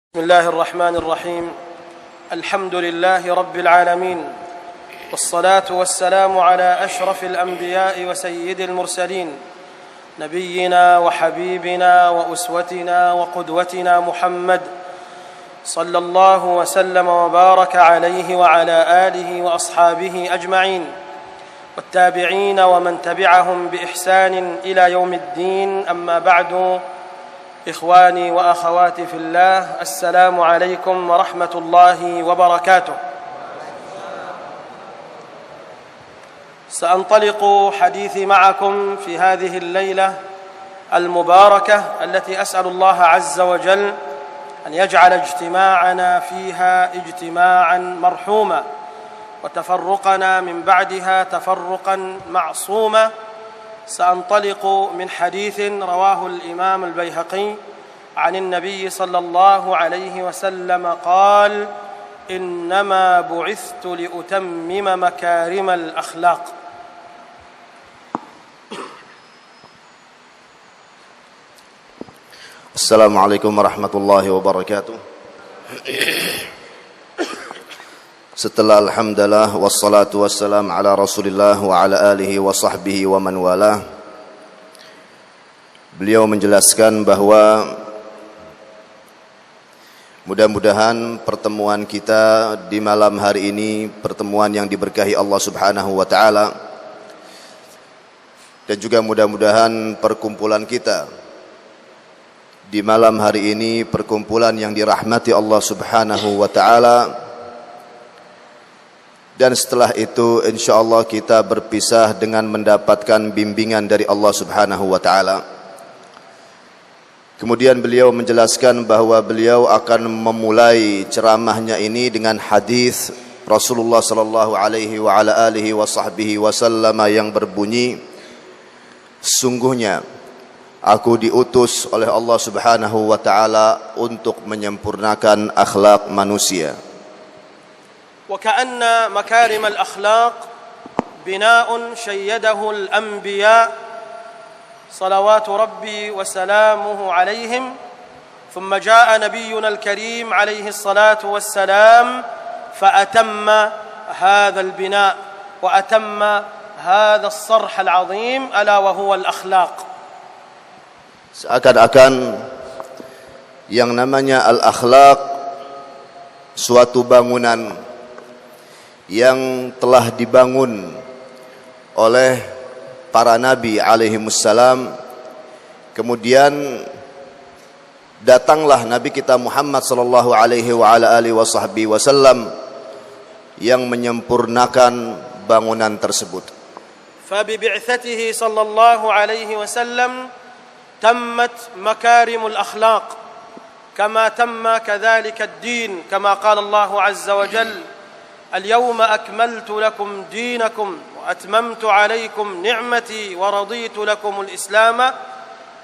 بسم الله الرحمن الرحيم. الحمد لله رب العالمين، والصلاة والسلام على أشرف الأنبياء وسيد المرسلين، نبينا وحبيبنا وأسوتنا وقدوتنا محمد صلى الله وسلم وبارك عليه وعلى آله وأصحابه أجمعين، والتابعين ومن تبعهم بإحسان إلى يوم الدين. أما بعد، إخواني وأخواتي في الله، السلام عليكم ورحمة الله وبركاته. سأنطلق حديثي معكم في هذه الليلة المباركة التي أسأل الله عز وجل أن يجعل اجتماعنا فيها اجتماعا مرحوما، وتفرقنا من بعدها تفرقا معصوما. سأنطلق من حديث رواه الإمام البيهقي عن النبي صلى الله عليه وسلم قال: إنما بعثت لأتمم مكارم الأخلاق. السلام عليكم ورحمة الله وبركاته. Setelah alhamdulillah wassalatu wassalam ala rasulillah wa ala alihi wa sahbihi wa man walah, beliau menjelaskan bahwa mudah-mudahan pertemuan kita di malam hari ini pertemuan yang diberkahi Allah subhanahu wa ta'ala, dan juga mudah-mudahan perkumpulan kita di malam hari ini perkumpulan yang dirahmati Allah subhanahu wa ta'ala. Dan setelah itu insyaallah kita berpisah dengan mendapatkan bimbingan dari Allah subhanahu wa ta'ala. Kemudian beliau menjelaskan bahwa beliau akan memulai ceramahnya ini dengan hadis Rasulullah sallallahu alaihi wa ala alihi wa sahbihi wasallam yang berbunyi, sungguhnya aku diutus oleh Allah subhanahu wa ta'ala untuk menyempurnakan akhlak manusia. وكأن مكارم الأخلاق بناء شيده الأنبياء صلوات ربي وسلامه عليهم، ثم جاء نبينا الكريم عليه الصلاة والسلام فأتم هذا البناء وأتم هذا الصرح العظيم ألا وهو الأخلاق. Seakan-akan yang namanya al-akhlaq suatu bangunan yang telah dibangun oleh para nabi alaihimussalam. Kemudian datanglah nabi kita Muhammad sallallahu alaihi wa ala alihi wasallam yang menyempurnakan bangunan tersebut. فببعثته صلى الله عليه وسلم تمت مكارم الأخلاق كما تم كذلك الدين، كما قال الله عز وجل: اليوم أكملت لكم دينكم وأتممت عليكم نعمتي ورضيت لكم الإسلام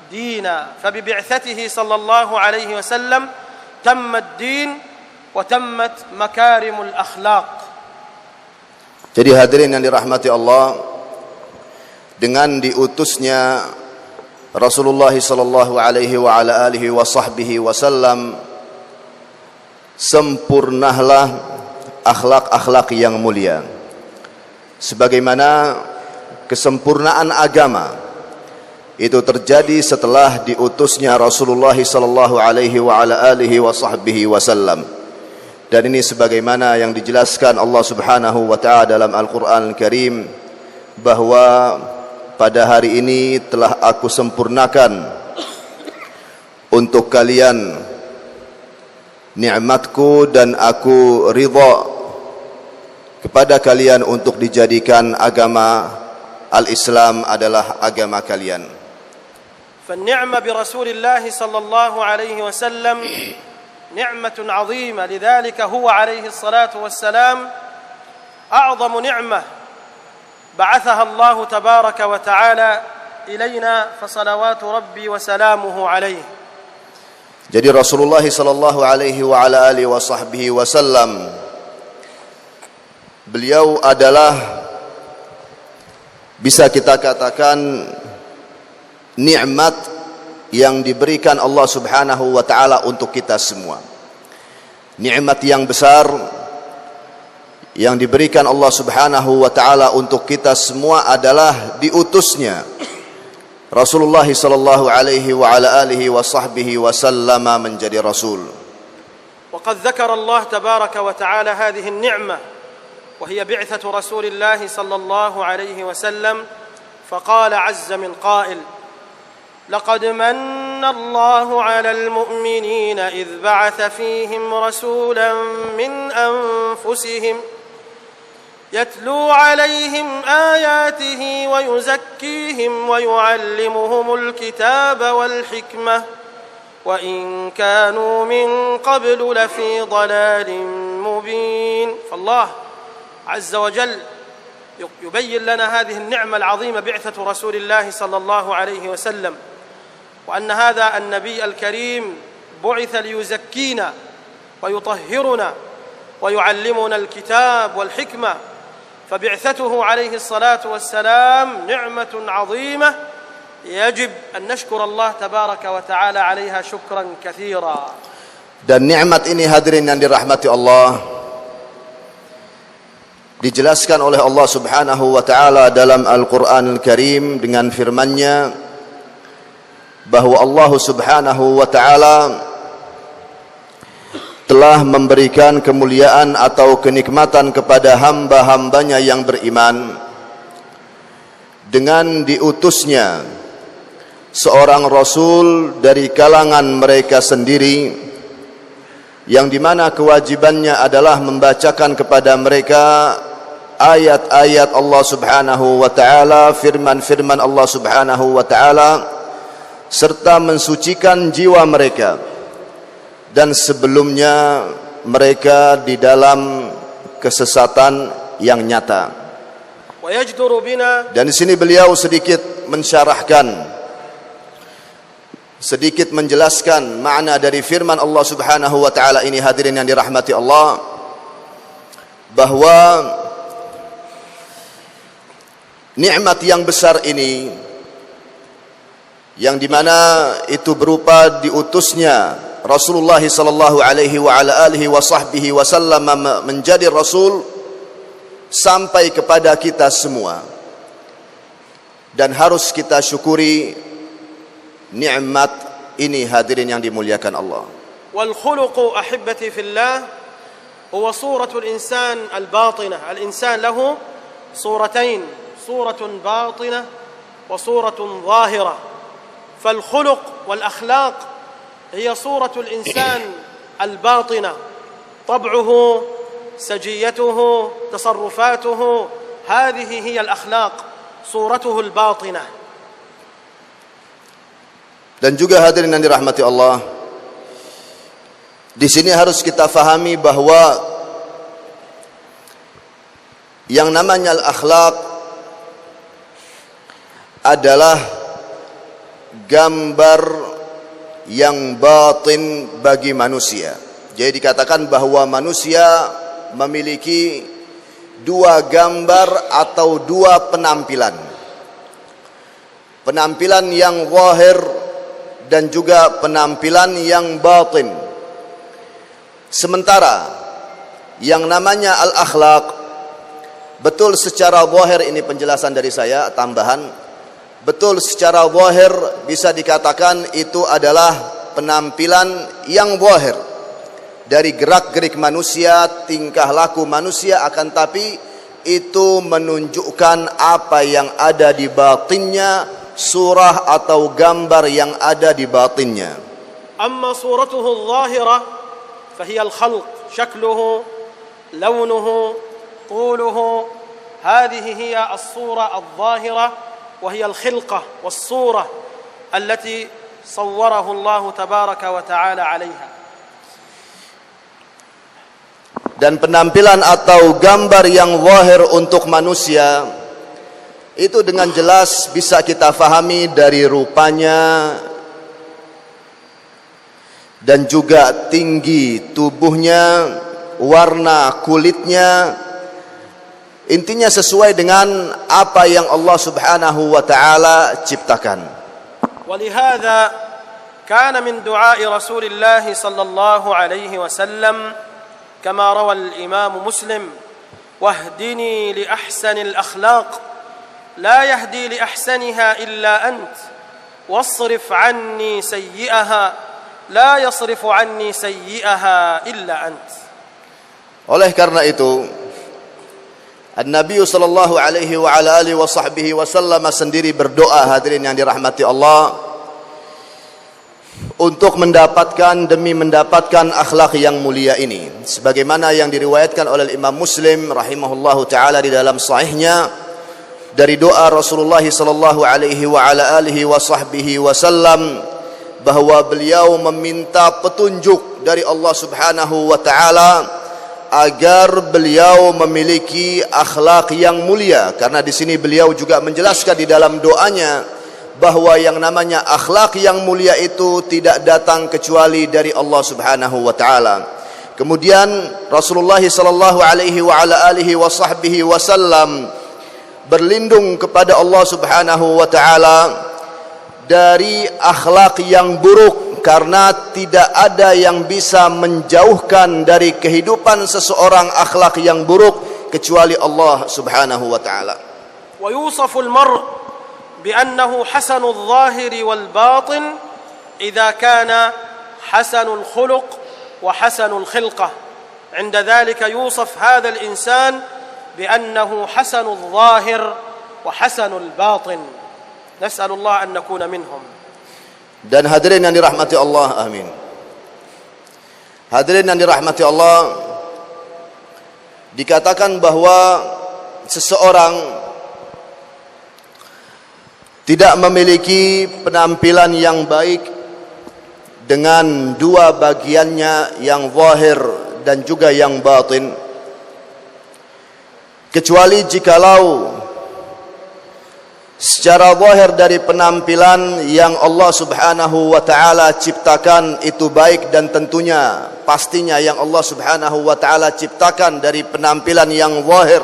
دينا. فببعثته صلى الله عليه وسلم تم الدين وتمت مكارم الأخلاق. Jadi hadirin yang dirahmati Allah, dengan diutusnya Rasulullah sallallahu alaihi wa ala alihi wa sahbihi wasallam, sempurnalah akhlak-akhlak yang mulia. Sebagaimana kesempurnaan agama itu terjadi setelah diutusnya Rasulullah sallallahu alaihi wa ala alihi wa sahbihi wasallam. Dan ini sebagaimana yang dijelaskan Allah subhanahu wa ta'ala dalam Al-Quran Al-Karim, bahwa pada hari ini telah aku sempurnakan untuk kalian nikmatku, dan aku ridha kepada kalian untuk dijadikan agama al-Islam adalah agama kalian. فالنعمة برسول الله صلى الله عليه وسلم نعمة عظيمة، لذلك هو عليه الصلاة والسلام أعظم نعمة بعثها الله تبارك وتعالى إلينا، فصلوات ربي وسلامه عليه. Jadi Rasulullah sallallahu alaihi wa ala alihi wa sahbihi wasallam, beliau adalah, bisa kita katakan, nikmat yang diberikan Allah subhanahu wa ta'ala untuk kita semua. nikmat yang besar yang diberikan Allah Subhanahu wa taala untuk kita semua adalah diutusnya Rasulullah sallallahu alaihi wa ala alihi wa sahbihi wasallam menjadi rasul. وقد ذكر الله تبارك وتعالى هذه النعمة وهي بعثة رسول الله صلى الله عليه وسلم فقال عز من قائل لقد من الله على المؤمنين إذ بعث فيهم رسولا من أنفسهم يتلو عليهم آياته ويزكيهم ويعلمهم الكتاب والحكمة وإن كانوا من قبل لفي ضلال مبين. فالله عز وجل يبين لنا هذه النعمة العظيمة بعثة رسول الله صلى الله عليه وسلم وأن هذا النبي الكريم بعث ليزكينا ويطهرنا ويعلمنا الكتاب والحكمة فبعثته عليه الصلاة والسلام نعمة عظيمة يجب أن نشكر الله تبارك وتعالى عليها شكرا كثيرا. Dan nikmat ini hadirin yang dirahmati Allah dijelaskan oleh Allah Subhanahu wa taala dalam Al-Qur'an Al-Karim dengan firman-Nya bahwa Allah Subhanahu wa taala telah memberikan kemuliaan atau kenikmatan kepada hamba-hambanya yang beriman dengan diutusnya seorang rasul dari kalangan mereka sendiri yang dimana kewajibannya adalah membacakan kepada mereka ayat-ayat Allah Subhanahu wa taala, firman-firman Allah Subhanahu wa taala, serta mensucikan jiwa mereka dan sebelumnya mereka di dalam kesesatan yang nyata. Dan di sini beliau sedikit mensyarahkan, sedikit menjelaskan makna dari firman Allah Subhanahu wa taala ini hadirin yang dirahmati Allah, bahwa nikmat yang besar ini yang dimana itu berupa diutusnya Rasulullah sallallahu alaihi wa ala alihi wa sahbihi wasallam menjadi rasul sampai kepada kita semua, dan harus kita syukuri nikmat ini hadirin yang dimuliakan Allah. Wal khuluqu ahibbati fillah huwa suratul insan al-batinah. Al-insan lahu suratain, suratun batinah wa suratun zahirah. Fal khuluq wal akhlaq هي صورة الإنسان الباطنة، طبعه، سجيته، تصرفاته، هذه هي الأخلاق، صورته الباطنة. Dan juga hadirin yang dirahmati Allah, di sini harus kita fahami bahwa yang namanya al-akhlaq adalah gambar yang batin bagi manusia. Jadi dikatakan bahwa manusia memiliki dua gambar atau dua penampilan. Penampilan yang zahir dan juga penampilan yang batin. Sementara yang namanya al-akhlaq, betul secara zahir, ini penjelasan dari saya tambahan, betul secara zahir bisa dikatakan itu adalah penampilan yang zahir dari gerak-gerik manusia, tingkah laku manusia, akan tapi itu menunjukkan apa yang ada di batinnya, surah atau gambar yang ada di batinnya. Amma suratuhu adh-dhahirah fahiya al-khalq, shakluhu, launuhu, tuluhu, hadhihi hiya as-surah adh-dhahirah وهي الخلقة والصورة التي صوره الله تبارك وتعالى عليها. Dan penampilan atau gambar yang zahir untuk manusia itu dengan jelas bisa kita fahami dari rupanya dan juga tinggi tubuhnya, warna kulitnya, intinya sesuai dengan apa yang Allah Subhanahu wa taala ciptakan. ولهذا كان من دعاء رسول الله صلى الله عليه وسلم كما روى الإمام مسلم: واهدني لأحسن الأخلاق لا يهدي لأحسنها إلا أنت واصرف عني سيئها لا يصرف عني سيئها إلا أنت. Oleh karena itu, An-Nabi sallallahu alaihi wa ala alihi wa sahbihi wasallam sendiri berdoa, hadirin yang dirahmati Allah, untuk mendapatkan akhlak yang mulia ini, sebagaimana yang diriwayatkan oleh Imam Muslim rahimahullahu taala di dalam sahihnya dari doa Rasulullah sallallahu alaihi wa ala alihi wa sahbihi wasallam, bahwa beliau meminta petunjuk dari Allah Subhanahu wa taala agar beliau memiliki akhlak yang mulia. Karena di sini beliau juga menjelaskan di dalam doanya bahwa yang namanya akhlak yang mulia itu tidak datang kecuali dari Allah Subhanahu wa taala. Kemudian Rasulullah sallallahu alaihi wa ala alihi wa sahbihi wasallam berlindung kepada Allah Subhanahu wa taala dari akhlak yang buruk, karena tidak ada yang bisa menjauhkan dari kehidupan seseorang akhlak yang buruk kecuali Allah Subhanahu wa taala. Wa yusafu al-mar' bi annahu hasanu adh-dhahiri wal batin idza kana hasanu al-khuluq wa hasanu al-khilqah. 'Inda dhalika yusaf hadha al-insan bi annahu hasanu adh-dhahir wa hasanu al-batin. Nas'alullah an nakuna minhum. Dan hadirin yang dirahmati Allah, amin. Hadirin yang dirahmati Allah, dikatakan bahwa seseorang tidak memiliki penampilan yang baik dengan dua bagiannya, yang zahir dan juga yang batin, kecuali jikalau secara zahir dari penampilan yang Allah Subhanahu wa taala ciptakan itu baik, dan tentunya pastinya yang Allah Subhanahu wa taala ciptakan dari penampilan yang zahir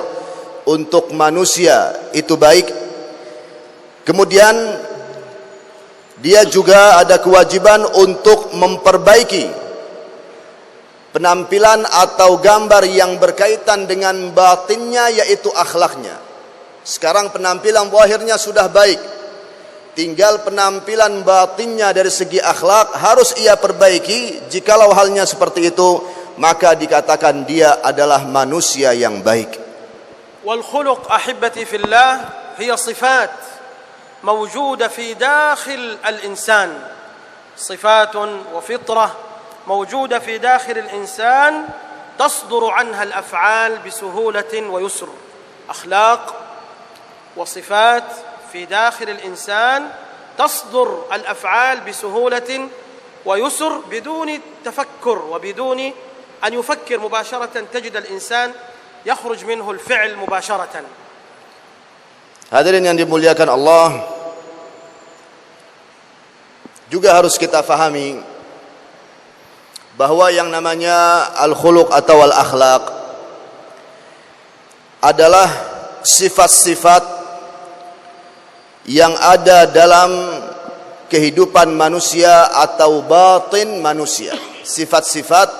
untuk manusia itu baik. Kemudian dia juga ada kewajiban untuk memperbaiki penampilan atau gambar yang berkaitan dengan batinnya, yaitu akhlaknya. Sekarang penampilan zahirnya sudah baik, tinggal penampilan batinnya dari segi akhlak harus ia perbaiki. Jikalau halnya seperti itu, maka dikatakan dia adalah manusia yang baik. Wal khuluq ahibbati fillah hiya sifat mawjuda fi dakhil al-insan, sifatun wa fitrah mawjuda fi dakhil al-insan tasduru anha al-af'al bisuhulatin wa yusr. Akhlaq وصفات في داخل الإنسان تصدر الأفعال بسهولة ويسر بدون تفكر وبدون أن يفكر مباشرة، تجد الإنسان يخرج منه الفعل مباشرة. Hadirin yang dimuliakan Allah, juga harus kita fahami bahwa yang namanya al-khuluq atau al-akhlaq adalah sifat-sifat yang ada dalam kehidupan manusia atau batin manusia. Sifat-sifat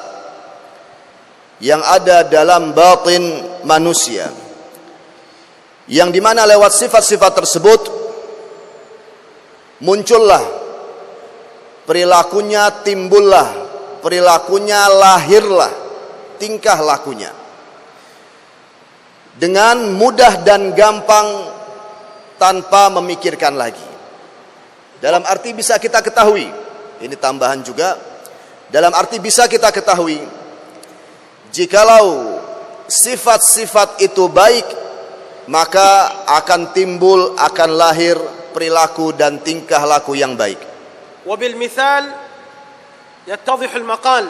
yang ada dalam batin manusia, yang dimana lewat sifat-sifat tersebut muncullah perilakunya, timbullah perilakunya, lahirlah tingkah lakunya dengan mudah dan gampang, tanpa memikirkan lagi. Dalam arti bisa kita ketahui, ini tambahan juga, dalam arti bisa kita ketahui, jikalau sifat-sifat itu baik, maka akan timbul, akan lahir perilaku dan tingkah laku yang baik. وبالمثال يتضح المقال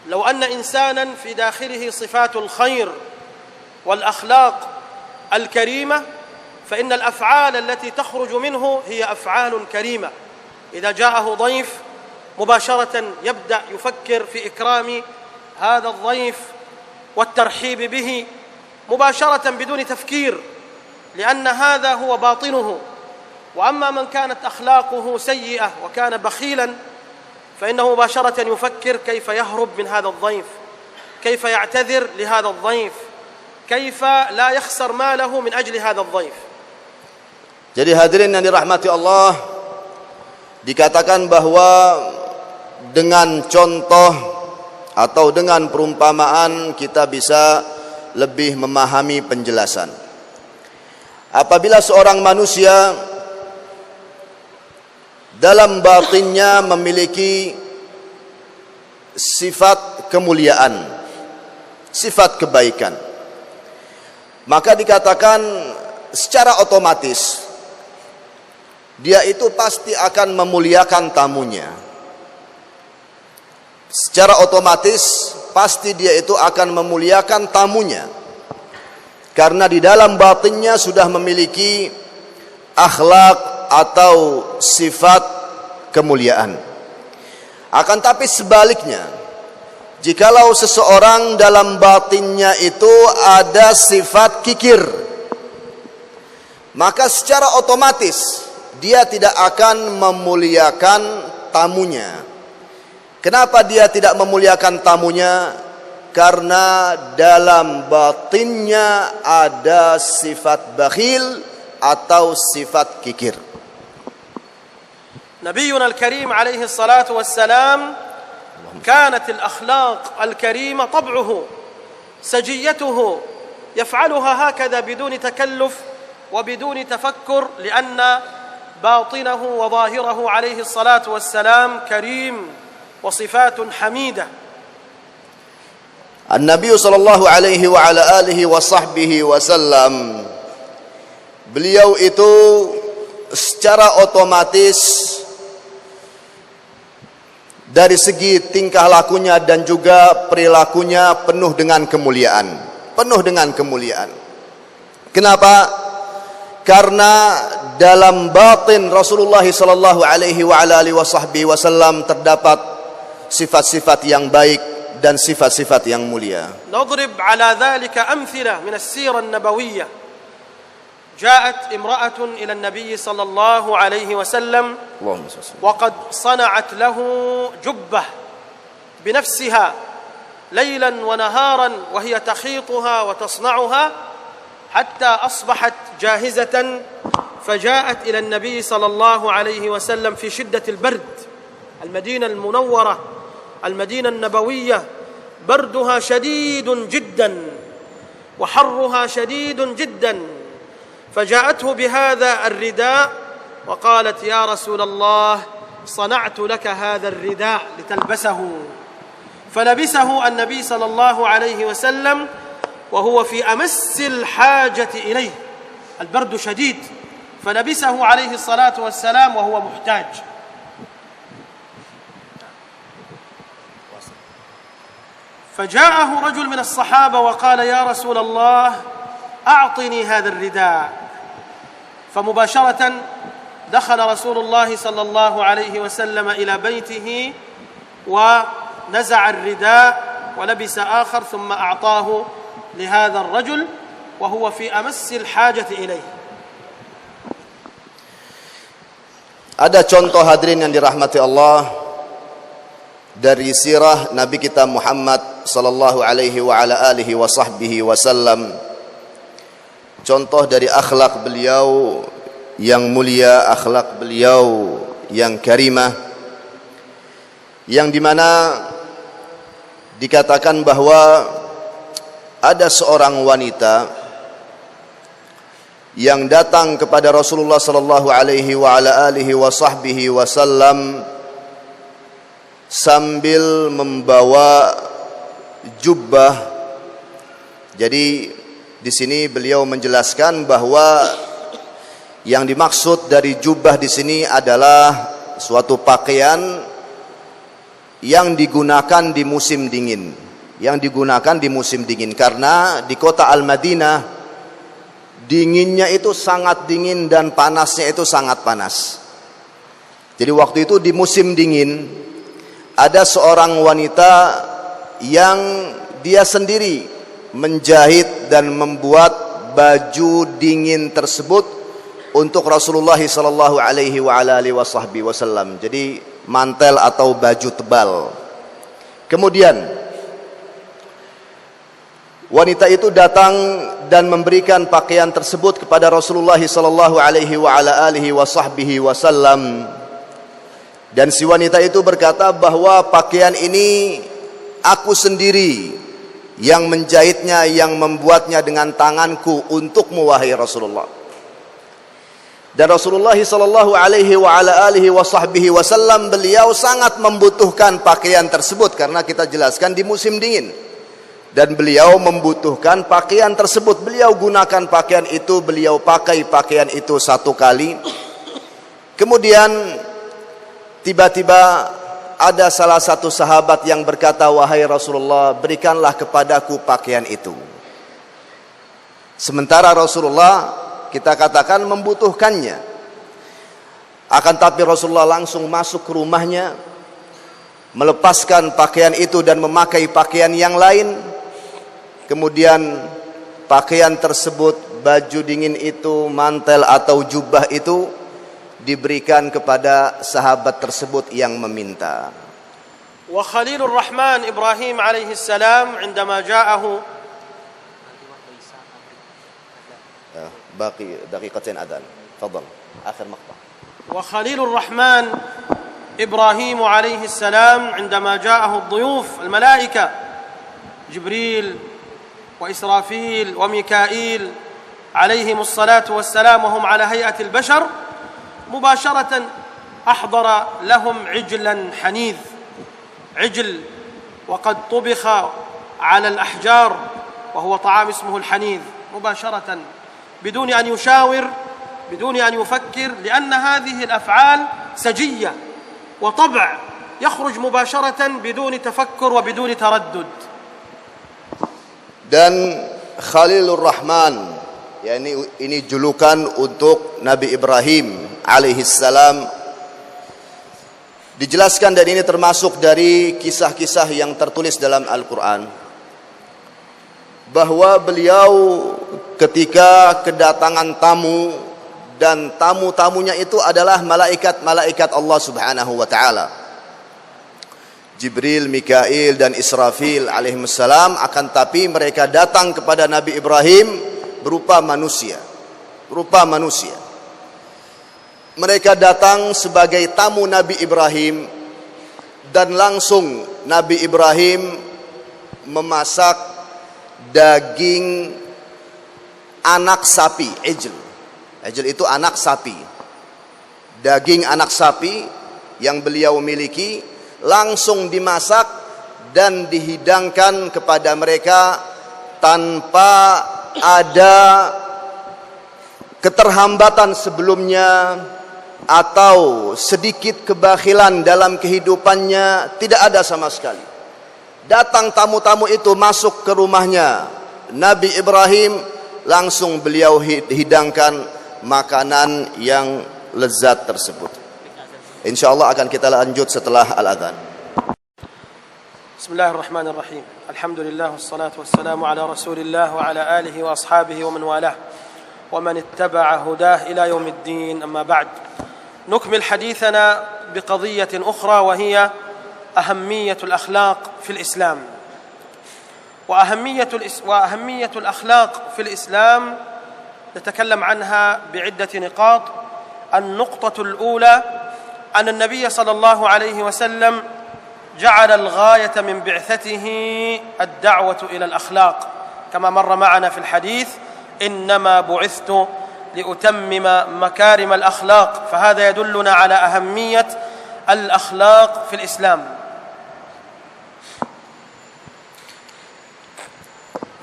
لو أن إنسانا في داخله صفات الخير والأخلاق الكريمة فإن الأفعال التي تخرج منه هي أفعال كريمة. إذا جاءه ضيف مباشرة يبدأ يفكر في إكرام هذا الضيف والترحيب به مباشرة بدون تفكير، لأن هذا هو باطنه. وأما من كانت أخلاقه سيئة وكان بخيلا فإنه مباشرة يفكر كيف يهرب من هذا الضيف، كيف يعتذر لهذا الضيف، كيف لا يخسر ماله من أجل هذا الضيف. Jadi hadirin yang dirahmati Allah, dikatakan bahwa dengan contoh atau dengan perumpamaan kita bisa lebih memahami penjelasan. Apabila seorang manusia dalam batinnya memiliki sifat kemuliaan, sifat kebaikan, maka dikatakan secara otomatis dia itu pasti akan memuliakan tamunya. Secara otomatis pasti dia itu akan memuliakan tamunya, karena di dalam batinnya sudah memiliki akhlak atau sifat kemuliaan. Akan tapi sebaliknya, jikalau seseorang dalam batinnya itu ada sifat kikir, maka secara otomatis dia tidak akan memuliakan tamunya. Kenapa dia tidak memuliakan tamunya? Karena dalam batinnya ada sifat bakhil atau sifat kikir. نبينا الكريم عليه الصلاة والسلام كانت الأخلاق الكريمة طبعه سجيته يفعلها هكذا بدون تكلف وبدون تفكر، لأن باطنه وظاهره عليه الصلاة والسلام كريم وصفات حميدة. النبي صلى الله عليه وعلى آله وصحبه وسلم, beliau itu secara otomatis dari segi tingkah lakunya dan juga perilakunya penuh dengan kemuliaan, penuh dengan kemuliaan. Kenapa? Karena dalam batin Rasulullah sallallahu alaihi wa ala alihi wasallam terdapat sifat-sifat yang baik dan sifat-sifat yang mulia. نضرب على ذلك أمثلة من السيرة النبوية. جاءت امرأة إلى النبي صلى الله عليه وسلم وقد صنعت له جبة بنفسها ليلا ونهارا، وهي تخيطها وتصنعها حتى أصبحت جاهزة، فجاءت إلى النبي صلى الله عليه وسلم في شدة البرد. المدينة المنورة، المدينة النبوية، بردها شديد جدا وحرها شديد جدا، فجاءته بهذا الرداء وقالت يا رسول الله صنعت لك هذا الرداء لتلبسه، فلبسه النبي صلى الله عليه وسلم وهو في أمس الحاجة إليه، البرد شديد، فلبسه عليه الصلاة والسلام وهو محتاج. فجاءه رجل من الصحابة وقال يا رسول الله أعطني هذا الرداء، فمباشرة دخل رسول الله صلى الله عليه وسلم إلى بيته ونزع الرداء ولبس آخر ثم أعطاه لهذا الرجل وهو في أمس الحاجة إليه. Ada contoh hadirin yang dirahmati Allah dari sirah Nabi kita Muhammad sallallahu alaihi wa ala alihi wa sahbihi wasallam. Contoh dari akhlak beliau yang mulia, akhlak beliau yang karimah, yang dimana dikatakan bahwa ada seorang wanita yang datang kepada Rasulullah sallallahu alaihi wa ala alihi wa sahbihi wasallam sambil membawa jubbah. Jadi di sini beliau menjelaskan bahwa yang dimaksud dari jubbah di sini adalah suatu pakaian yang digunakan di musim dingin, yang digunakan di musim dingin, karena di kota Al-Madinah dinginnya itu sangat dingin dan panasnya itu sangat panas. Jadi waktu itu di musim dingin ada seorang wanita yang dia sendiri menjahit dan membuat baju dingin tersebut untuk Rasulullah sallallahu alaihi wasallam. Jadi mantel atau baju tebal. Kemudian wanita itu datang dan memberikan pakaian tersebut kepada Rasulullah sallallahu alaihi wasallam. Dan si wanita itu berkata bahwa pakaian ini aku sendiri yang menjahitnya, yang membuatnya dengan tanganku untukmu wahai Rasulullah. Dan Rasulullah sallallahu alaihi wasallam beliau sangat membutuhkan pakaian tersebut karena kita jelaskan di musim dingin. Dan beliau membutuhkan pakaian tersebut. Beliau gunakan pakaian itu, beliau pakai pakaian itu satu kali. Kemudian tiba-tiba ada salah satu sahabat yang berkata, wahai Rasulullah, berikanlah kepadaku pakaian itu. Sementara Rasulullah kita katakan membutuhkannya. Akan tapi Rasulullah langsung masuk ke rumahnya, melepaskan pakaian itu dan memakai pakaian yang lain. Kemudian pakaian tersebut, baju dingin itu, mantel atau jubah itu diberikan kepada sahabat tersebut yang meminta. Wa Khalilur Rahman Ibrahim alaihi salam عندما جاءه باقي دقيقتين أذان. تفضل آخر مقطع. وخليل الرحمن إبراهيم عليه السلام عندما جاءه الضيوف الملائكة جبريل وإسرافيل وميكائيل عليهم الصلاة والسلام وهم على هيئة البشر مباشرة أحضر لهم عجلا حنيذ، عجل وقد طبخ على الأحجار وهو طعام اسمه الحنيذ مباشرة بدون أن يشاور، بدون أن يفكر، لأن هذه الأفعال سجية وطبع يخرج مباشرة بدون تفكر وبدون تردد. Dan Khalilur Rahman, yakni ini julukan untuk Nabi Ibrahim alaihissalam. Dijelaskan dan ini termasuk dari kisah-kisah yang tertulis dalam Al-Quran, bahwa beliau ketika kedatangan tamu, dan tamu-tamunya itu adalah malaikat-malaikat Allah subhanahu wa ta'ala, Jibril, Mikail dan Israfil alaihissalam, akan tapi mereka datang kepada Nabi Ibrahim berupa manusia. Mereka datang sebagai tamu Nabi Ibrahim, dan langsung Nabi Ibrahim memasak daging anak sapi, ijl. Ijl itu anak sapi. Daging anak sapi yang beliau miliki langsung dimasak dan dihidangkan kepada mereka tanpa ada keterhambatan sebelumnya atau sedikit kebakhilan dalam kehidupannya, tidak ada sama sekali. Datang tamu-tamu itu masuk ke rumahnya Nabi Ibrahim, langsung beliau hidangkan makanan yang lezat tersebut. Insyaallah akan kita lanjut setelah al-adhan. Bismillahirrahmanirrahim. Alhamdulillah wassalatu wassalamu ala Rasulillah wa ala alihi wa ashabihi wa man walah wa man ittaba'a hudah ila yaumiddin. Amma ba'd. نكمل حديثنا بقضية أخرى وهي أهمية الأخلاق في الإسلام. وأهمية الأخلاق في الإسلام نتكلم عنها بعدة نقاط. النقطة الأولى أن النبي صلى الله عليه وسلم جعل الغاية من بعثته الدعوة إلى الأخلاق، كما مر معنا في الحديث: إنما بعثت لأتمم مكارم الأخلاق. فهذا يدلنا على أهمية الأخلاق في الإسلام.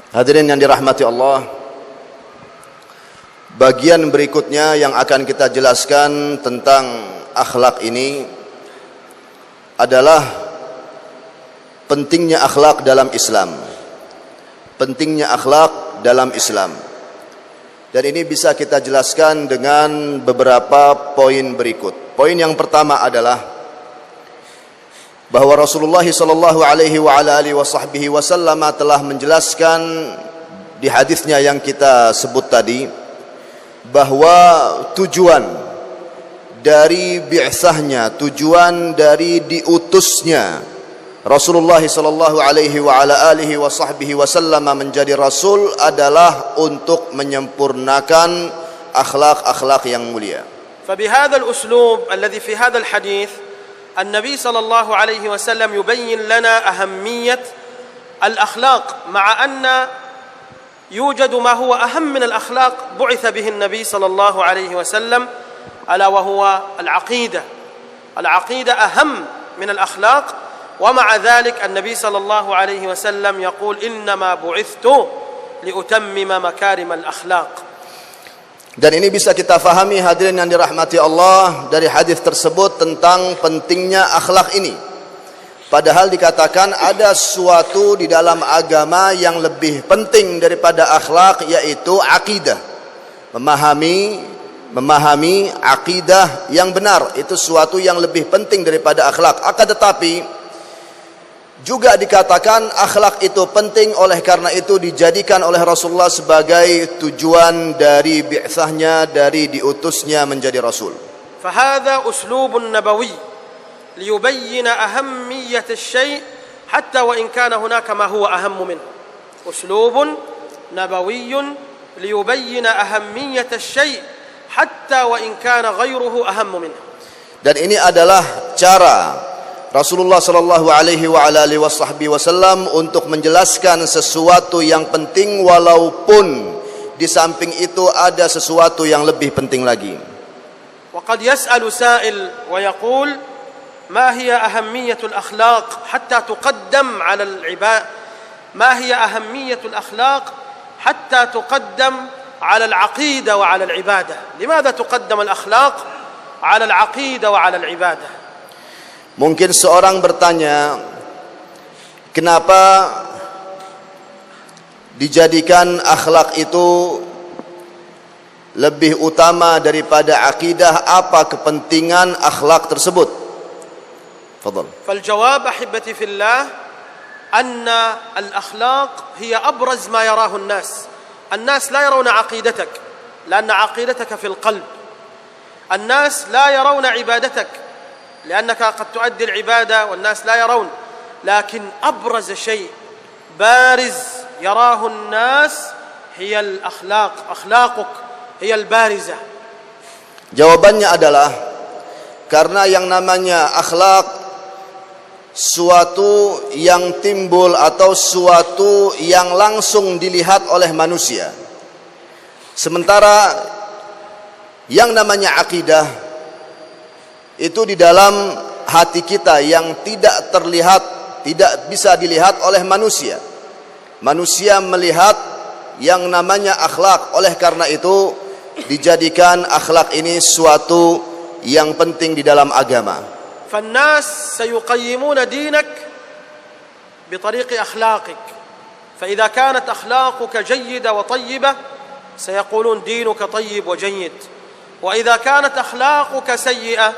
Hadirin yang dirahmati Allah, bagian berikutnya yang akan kita jelaskan tentang akhlak ini adalah pentingnya akhlak dalam Islam. Pentingnya akhlak dalam Islam. Dan ini bisa kita jelaskan dengan beberapa poin berikut. Poin yang pertama adalah bahwa Rasulullah sallallahu alaihi wasallam telah menjelaskan di hadisnya yang kita sebut tadi, bahwa tujuan dari bi'tsahnya, tujuan dari diutusnya Rasulullah sallallahu alaihi wa ala alihi wa sahbihi wasallam menjadi rasul adalah untuk menyempurnakan akhlak-akhlak yang mulia. فبهذا الأسلوب الذي في هذا الحديث النبي صلى الله عليه وسلم يبين لنا أهمية الأخلاق، مع أن يوجد ما هو أهم من الأخلاق بعث به النبي صلى الله عليه وسلم، ألا وهو العقيدة. العقيدة أهم من الأخلاق، ومع ذلك النبي صلى الله عليه وسلم يقول إنما بعثت لأتمم مكارم الأخلاق. Dan ini bisa kita fahami hadirin yang dirahmati Allah dari hadis tersebut tentang pentingnya akhlak ini. Padahal dikatakan ada suatu di dalam agama yang lebih penting daripada akhlak, yaitu akidah. Memahami akidah yang benar itu suatu yang lebih penting daripada akhlak. Akan tetapi juga dikatakan akhlak itu penting, oleh karena itu dijadikan oleh Rasulullah sebagai tujuan dari bi'tsahnya, dari diutusnya menjadi rasul. فهذا أسلوب نبوي ليبين أهمية الشيء حتى وإن كان هناك ما هو أهم منه. أسلوب نبوي ليبين أهمية الشيء حتى وإن كان غيره أهم منه. Dan ini adalah cara Rasulullah sallallahu alaihi wa ala alihi wasallam untuk menjelaskan sesuatu yang penting walaupun di samping itu ada sesuatu yang lebih penting lagi. وقد يسأل سائل ويقول ما هي أهمية الأخلاق حتى تقدم على العبادة؟ ما هي أهمية الأخلاق حتى تقدم على العقيدة وعلى العبادة؟ لماذا تقدم الأخلاق على العقيدة وعلى العبادة؟ Mungkin seorang bertanya, kenapa dijadikan akhlak itu lebih utama daripada akidah? Apa kepentingan akhlak tersebut? Fadhal. فالجواب أحبتي في الله أن الأخلاق هي أبرز ما يراه الناس. الناس لا يرون عقيدتك لأن عقيدتك في القلب. الناس لا يرون عبادتك لأنك قد تؤدي العبادة والناس لا يرون، لكن أبرز شيء بارز يراه الناس هي الأخلاق. أخلاقك هي البارزة. Jawabannya adalah karena yang namanya akhlak suatu yang timbul atau suatu yang langsung dilihat oleh manusia. Sementara yang namanya akidah itu di dalam hati kita yang tidak terlihat, tidak bisa dilihat oleh manusia. Manusia melihat yang namanya akhlak. Oleh karena itu dijadikan akhlak ini suatu yang penting di dalam agama. فالناس سيقيمون دينك بطريق أخلاقك، فإذا كانت أخلاقك جيدة وطيبة سيقولون دينك طيب وجيد، وإذا كانت أخلاقك سيئة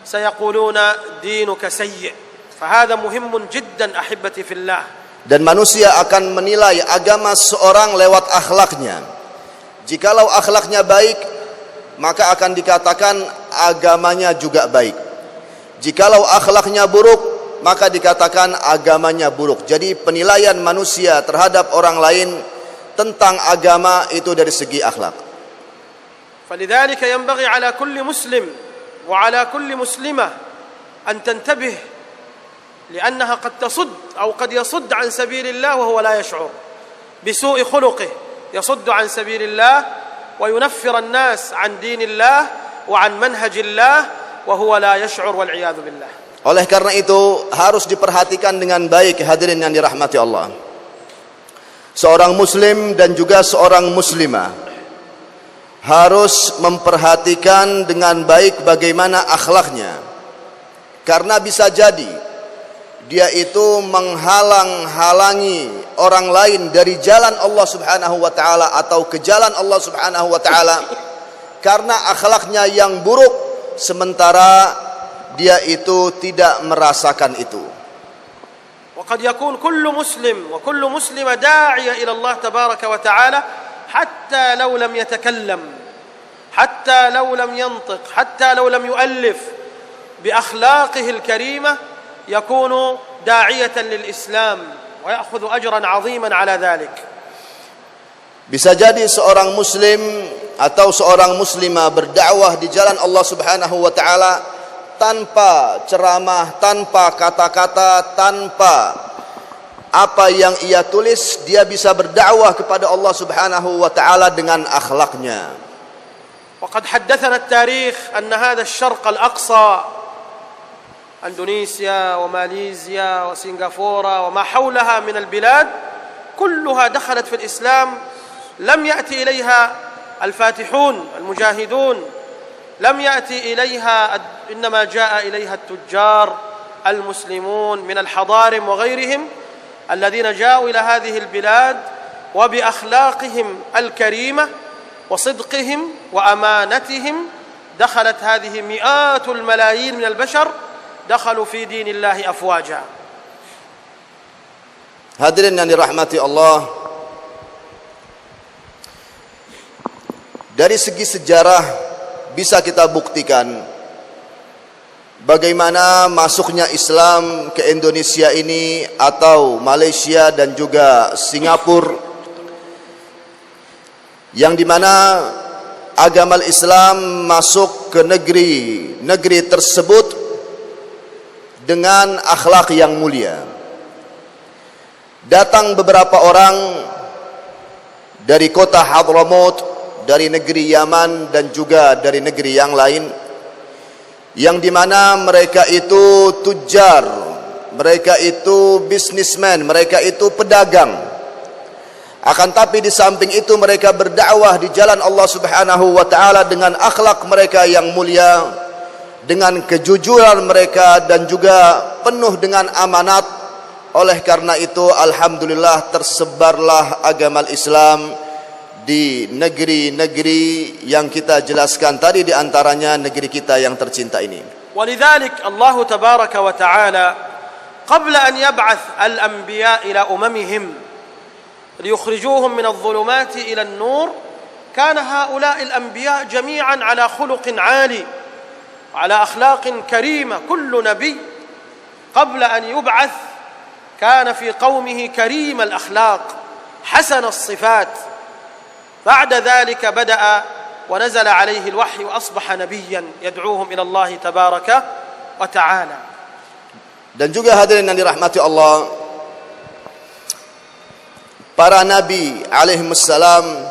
سيقولون دينك سيء. فهذا مهم جدا أحبتي في الله. Dan manusia akan menilai agama seorang lewat akhlaknya. Jikalau akhlaknya baik, maka akan dikatakan agamanya juga baik. Jikalau akhlaknya buruk, maka dikatakan agamanya buruk. Jadi penilaian manusia terhadap orang lain tentang agama itu dari segi akhlak. فلذلك ينبغي على كل مسلم وعلى كل مسلمة أن تنتبه، لأنها قد تصد أو قد يصد عن سبيل الله وهو لا يشعر بسوء خلقه، يصد عن سبيل الله وينفر الناس عن دين الله وعن منهج الله وهو لا يشعر والعياذ بالله. Oleh karena itu harus diperhatikan dengan baik hadirin yang dirahmati Allah. Seorang muslim dan juga seorang muslimah harus memperhatikan dengan baik bagaimana akhlaknya, karena bisa jadi dia itu menghalang-halangi orang lain dari jalan Allah Subhanahu wa taala atau ke jalan Allah Subhanahu wa taala karena akhlaknya yang buruk, sementara dia itu tidak merasakan itu. وقد يكون كل مسلم وكل مسلمة داعية إلى الله تبارك وتعالى حتى لو لم يتكلم حتى لو لم ينطق، حتى لو لم يؤلف، بأخلاقه الكريمة يكون داعية للإسلام ويأخذ أجرا عظيما على ذلك. Bisa jadi seorang muslim atau seorang muslimah berdakwah di jalan Allah Subhanahu wa taala tanpa ceramah, tanpa kata-kata, tanpa apa yang ia tulis, dia bisa berdakwah kepada Allah Subhanahu wa taala dengan akhlaknya. وقد حدثنا التاريخ أن هذا الشرق الأقصى، أندونيسيا وماليزيا وسنغافورة وما حولها من البلاد كلها دخلت في الإسلام، لم يأتي إليها الفاتحون المجاهدون، لم يأتي إليها، إنما جاء إليها التجار المسلمون من الحضارم وغيرهم الذين جاءوا إلى هذه البلاد وبأخلاقهم الكريمة وصدقهم وأمانتهم دخلت هذه مئات الملايين من البشر دخلوا في دين الله أفواجا. Hadirin yang dirahmati Allah, dari segi sejarah bisa kita buktikan bagaimana masuknya Islam ke Indonesia ini atau Malaysia dan juga Singapura, yang dimana agama Islam masuk ke negeri tersebut dengan akhlak yang mulia. Datang beberapa orang dari kota Hadramaut, dari negeri Yaman dan juga dari negeri yang lain, yang dimana mereka itu tujar, mereka itu bisnismen, mereka itu pedagang. Akan tapi di samping itu mereka berdakwah di jalan Allah Subhanahu wa taala dengan akhlak mereka yang mulia, dengan kejujuran mereka dan juga penuh dengan amanat. Oleh karena itu alhamdulillah tersebarlah agama Islam di negeri-negeri yang kita jelaskan tadi, di antaranya negeri kita yang tercinta ini. ولذلك الله تبارك وتعالى قبل أن يبعث الأنبياء إلى أممهم ليخرجوهم من الظلمات إلى النور كان هؤلاء الأنبياء جميعا على خلق عالي وعلى أخلاق كريمة. كل نبي قبل أن يبعث كان في قومه كريم الأخلاق حسن الصفات. بعد ذلك بدأ ونزل عليه الوحي وأصبح نبيا يدعوهم إلى الله تبارك وتعالى. Dan juga hadirin yang dirahmati Allah, para nabi alaihimussalam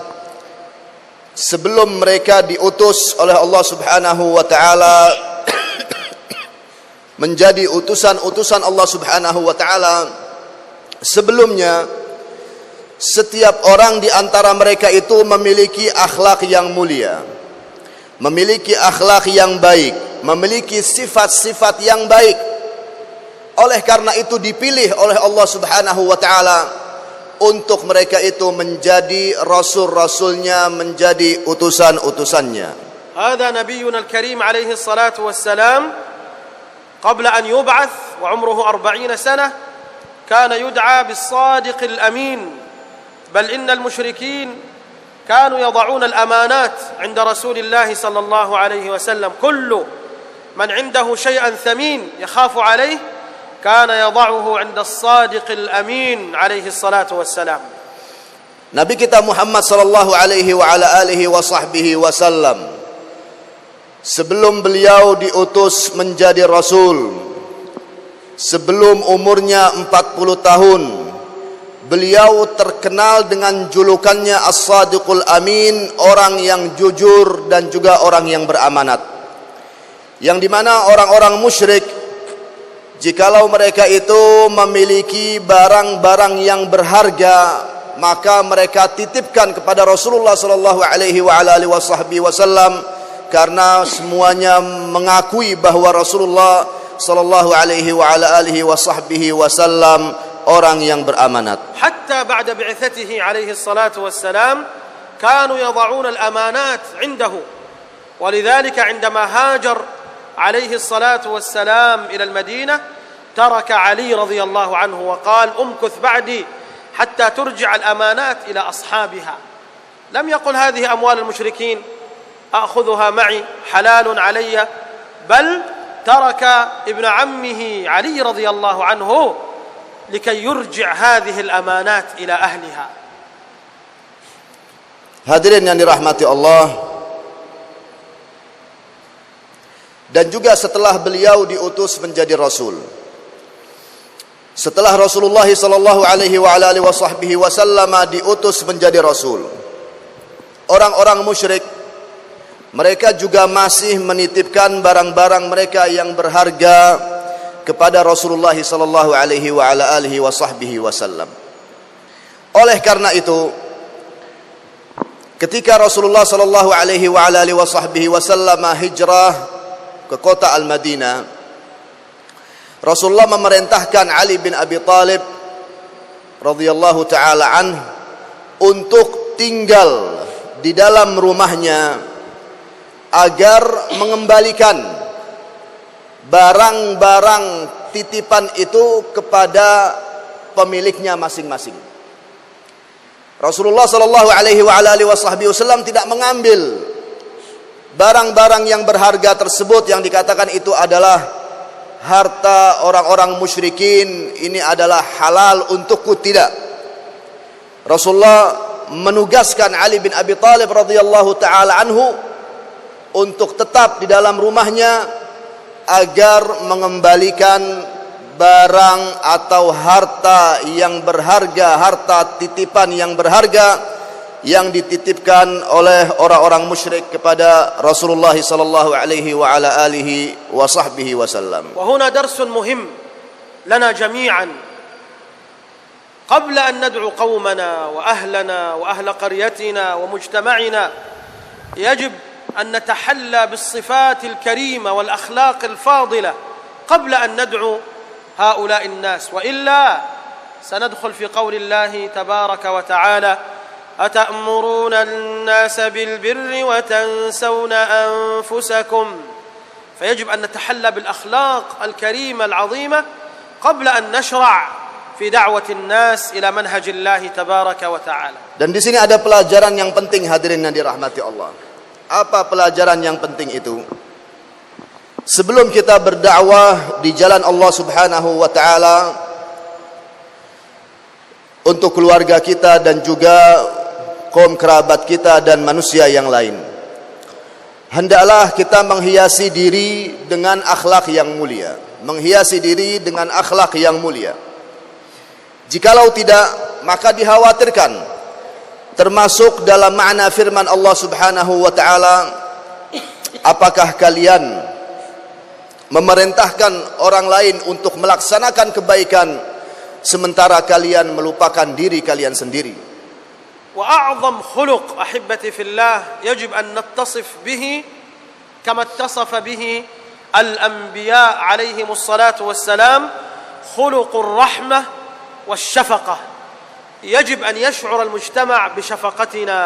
sebelum mereka diutus oleh Allah Subhanahu wa taala menjadi utusan-utusan Allah Subhanahu wa taala, sebelumnya setiap orang di antara mereka itu memiliki akhlak yang mulia, memiliki akhlak yang baik, memiliki sifat-sifat yang baik. Oleh karena itu dipilih oleh Allah Subhanahu wa taala untuk mereka itu menjadi rasul-rasulnya, menjadi utusan-utusannya. Hadza nabiyyuna al-karim alaihi salatu wassalam قبل أن يبعث وعمره 40 سنة كان يدعى بالصادق الأمين، بل إن المشركين كانوا يضعون الأمانات عند رسول الله صلى الله عليه وسلم. كل من عنده شيئا ثمين يخاف عليه كان يضعه عند الصادق الأمين عليه الصلاة والسلام. Nabi kita Muhammad sallallahu alaihi wa ala alihi wa sahbihi wasallam, sebelum beliau diutus menjadi rasul, sebelum umurnya 40 tahun, beliau terkenal dengan julukannya As-Sadiqul Amin, orang yang jujur dan juga orang yang beramanat. Yang dimana orang-orang musyrik, jikalau mereka itu memiliki barang-barang yang berharga, maka mereka titipkan kepada Rasulullah sallallahu alaihi wa ala alihi wasallam, karena semuanya mengakui bahwa Rasulullah sallallahu alaihi wa ala alihi wasallam orang yang beramanat. Hatta ba'da bi'athatihi alaihi salatu wassalam kanu yad'un al-amanat 'indahu. ولذلك عندما هاجر عليه الصلاة والسلام إلى المدينة ترك علي رضي الله عنه وقال امكث بعدي حتى ترجع الأمانات إلى أصحابها. لم يقل هذه أموال المشركين، أخذها معي حلال علي، بل ترك ابن عمه علي رضي الله عنه لكي يرجع هذه الأمانات إلى أهلها. Hadirin yang dirahmati Allah, dan juga setelah beliau diutus menjadi Rasul, setelah Rasulullah sallallahu alaihi wa alihi wasallam diutus menjadi Rasul, orang-orang musyrik mereka juga masih menitipkan barang-barang mereka yang berharga kepada Rasulullah sallallahu alaihi wa alihi wasallam. Oleh karena itu, ketika Rasulullah sallallahu alaihi wa alihi wasallam hijrah ke kota Al-Madinah, Rasulullah memerintahkan Ali bin Abi Thalib radhiyallahu taala anhu untuk tinggal di dalam rumahnya agar mengembalikan barang-barang titipan itu kepada pemiliknya masing-masing. Rasulullah sallallahu alaihi wa alihi wasallam tidak mengambil barang-barang yang berharga tersebut yang dikatakan itu adalah harta orang-orang musyrikin, ini adalah halal untukku, tidak. Rasulullah menugaskan Ali bin Abi Thalib radhiyallahu taala anhu untuk tetap di dalam rumahnya agar mengembalikan barang atau harta yang berharga, harta titipan yang berharga yang dititipkan oleh orang-orang musyrik kepada Rasulullah sallallahu alaihi wa ala alihi wa sahbihi wasallam. وهنا درس مهم لنا جميعا قبل أن ندعو قومنا وأهلنا وأهل قريتنا ومجتمعنا، يجب أن نتحلى بالصفات الكريمة والأخلاق الفاضلة قبل أن ندعو هؤلاء الناس، وإلا سندخل في قول الله تبارك وتعالى: أتأمرون الناس بالبر وتنسون أنفسكم. فيجب أن نتحلى بالأخلاق الكريمة العظيمة قبل أن نشرع في دعوة الناس إلى منهج الله تبارك وتعالى. Dan di sini ada pelajaran yang penting, hadirin yang dirahmati Allah. Apa pelajaran yang penting itu? Sebelum kita berdakwah di jalan Allah Subhanahu wa taala untuk keluarga kita dan juga kaum kerabat kita dan manusia yang lain, hendaklah kita menghiasi diri dengan akhlak yang mulia, menghiasi diri dengan akhlak yang mulia. Jikalau tidak, maka dikhawatirkan termasuk dalam makna firman Allah Subhanahu wa taala, apakah kalian memerintahkan orang lain untuk melaksanakan kebaikan sementara kalian melupakan diri kalian sendiri? وأعظم خلق أحبتي في الله يجب أن نتصف به كما اتصف به الأنبياء عليهم الصلاة والسلام، خلق الرحمة والشفقة. يجب أن يشعر المجتمع بشفقتنا،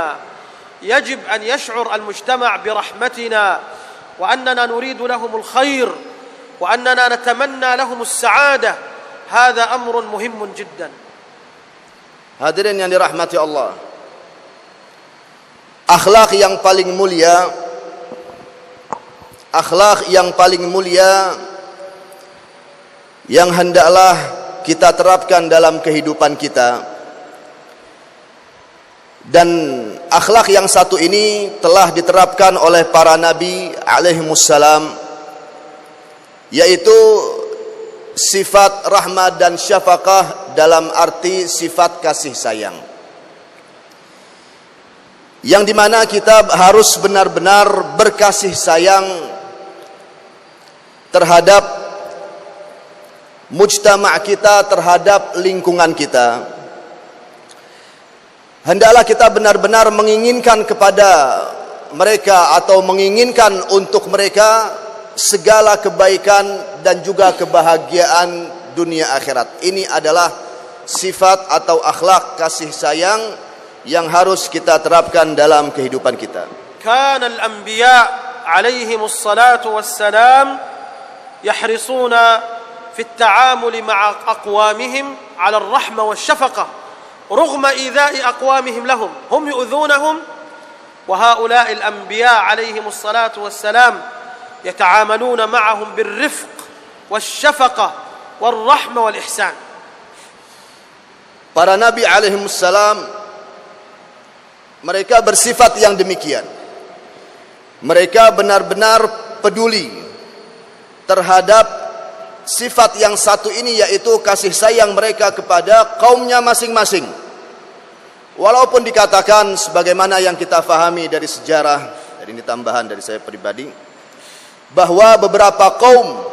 يجب أن يشعر المجتمع برحمتنا، وأننا نريد لهم الخير، وأننا نتمنى لهم السعادة. هذا أمر مهم جدا. Hadirin yang dirahmati Allah, akhlak yang paling mulia, akhlak yang paling mulia yang hendaklah kita terapkan dalam kehidupan kita. Dan akhlak yang satu ini telah diterapkan oleh para nabi alaihimussalam, yaitu sifat rahmat dan syafaqah dalam arti sifat kasih sayang, yang dimana kita harus benar-benar berkasih sayang terhadap mujtama' kita, terhadap lingkungan kita. Hendaklah kita benar-benar menginginkan kepada mereka atau menginginkan untuk mereka segala kebaikan dan juga kebahagiaan dunia akhirat. Ini adalah sifat atau akhlak kasih sayang yang harus kita terapkan dalam kehidupan kita. Kana al-anbiya alaihimus salatu wassalam yahrisuna fi at-ta'amul ma'a aqwamihim 'ala ar-rahmah wash-shafaqah رغم إيذاء أقوامهم لهم. هم يؤذونهم وهؤلاء الأنبياء عليهم الصلاة والسلام يتعاملون معهم بالرفق والشفقة والرحمة والإحسان. Para nabi alaihimussalam mereka bersifat yang demikian. Mereka benar-benar peduli terhadap sifat yang satu ini, yaitu kasih sayang mereka kepada kaumnya masing-masing. Walaupun dikatakan sebagaimana yang kita fahami dari sejarah, dan ini tambahan dari saya pribadi, bahwa beberapa kaum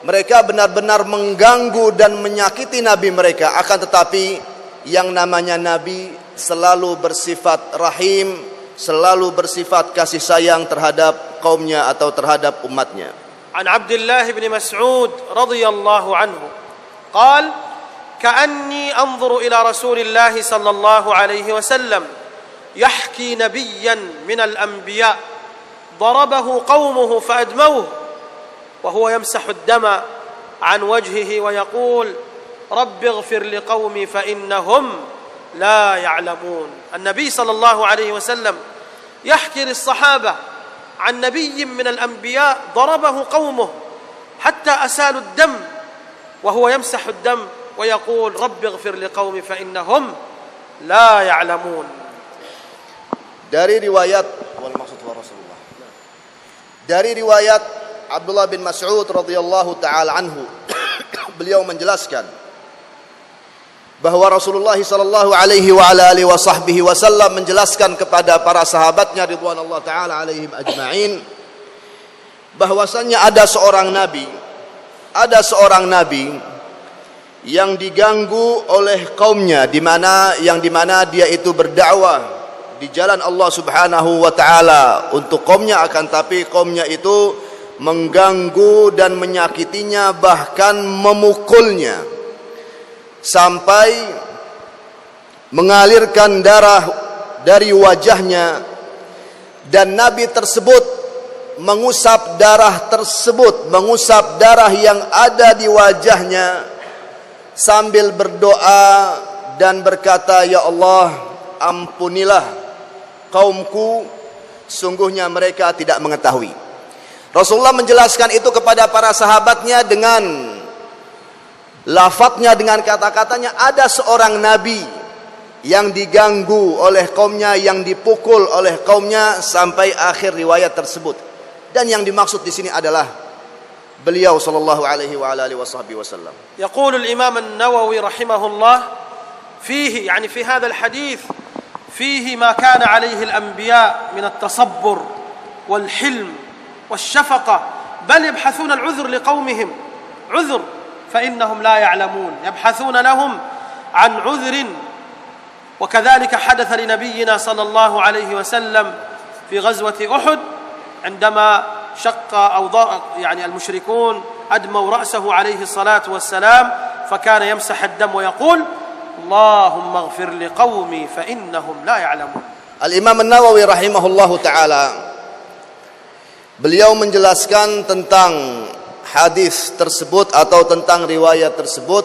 mereka benar-benar mengganggu dan menyakiti nabi mereka, akan tetapi yang namanya nabi selalu bersifat rahim, selalu bersifat kasih sayang terhadap kaumnya atau terhadap umatnya. An Abdullah bin Mas'ud radhiyallahu anhu قال كأني أنظر إلى رسول الله صلى الله عليه وسلم يحكي نبيا من الأنبياء ضربه قومه فأدموه وهو يمسح الدم عن وجهه ويقول رب اغفر لقومي فإنهم لا يعلمون. النبي صلى الله عليه وسلم يحكي للصحابة عن نبي من الأنبياء ضربه قومه حتى أسالوا الدم وهو يمسح الدم ويقول رب اغفر لقومي فإنهم لا يعلمون. Dari riwayat Abdullah bin Mas'ud radhiyallahu taala anhu, beliau menjelaskan bahwa Rasulullah sallallahu alaihi wa ala alihi wasallam menjelaskan kepada para sahabatnya ridwanullah taala alaihim ajma'in bahwasannya ada seorang nabi yang diganggu oleh kaumnya, yang dimana dia itu berdakwah di jalan Allah Subhanahu wa taala untuk kaumnya, akan tapi kaumnya itu mengganggu dan menyakitinya, bahkan memukulnya sampai mengalirkan darah dari wajahnya, dan nabi tersebut mengusap darah yang ada di wajahnya sambil berdoa dan berkata, ya Allah, ampunilah kaumku, sungguhnya mereka tidak mengetahui. Rasulullah menjelaskan itu kepada para sahabatnya dengan lafadznya, dengan kata-katanya. Ada seorang nabi yang diganggu oleh kaumnya, yang dipukul oleh kaumnya sampai akhir riwayat tersebut. Dan yang dimaksud di sini adalah beliau sallallahu alaihi wa alihi wasallam. يقول الإمام النووي رحمه الله فيه يعني في هذا الحديث فيه ما كان عليه الأنبياء من التصبر والحلم والشفقة، بل يبحثون العذر لقومهم، عذر فإنهم لا يعلمون، يبحثون لهم عن عذر. وكذلك حدث لنبينا صلى الله عليه وسلم في غزوة أحد عندما شق أو يعني المشركون أدموا رأسه عليه الصلاة والسلام، فكان يمسح الدم ويقول اللهم اغفر لقومي فإنهم لا يعلمون. Al-Imam An-Nawawi rahimahullahu ta'ala, beliau menjelaskan tentang hadis tersebut atau tentang riwayat tersebut,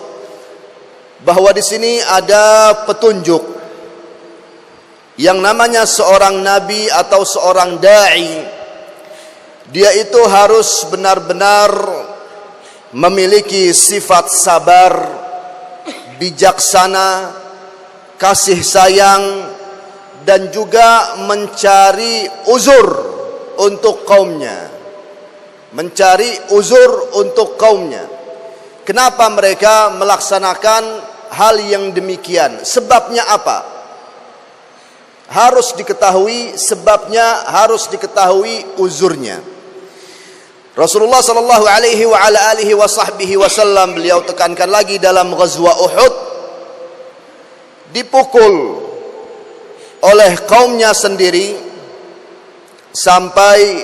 bahwa di sini ada petunjuk yang namanya seorang nabi atau seorang dai, dia itu harus benar-benar memiliki sifat sabar, bijaksana, kasih sayang, dan juga mencari uzur untuk kaumnya. Kenapa mereka melaksanakan hal yang demikian? Sebabnya apa? Harus diketahui sebabnya, harus diketahui uzurnya. Rasulullah sallallahu alaihi wa ala alihi wasallam, beliau tekankan lagi dalam ghazwa Uhud, dipukul oleh kaumnya sendiri sampai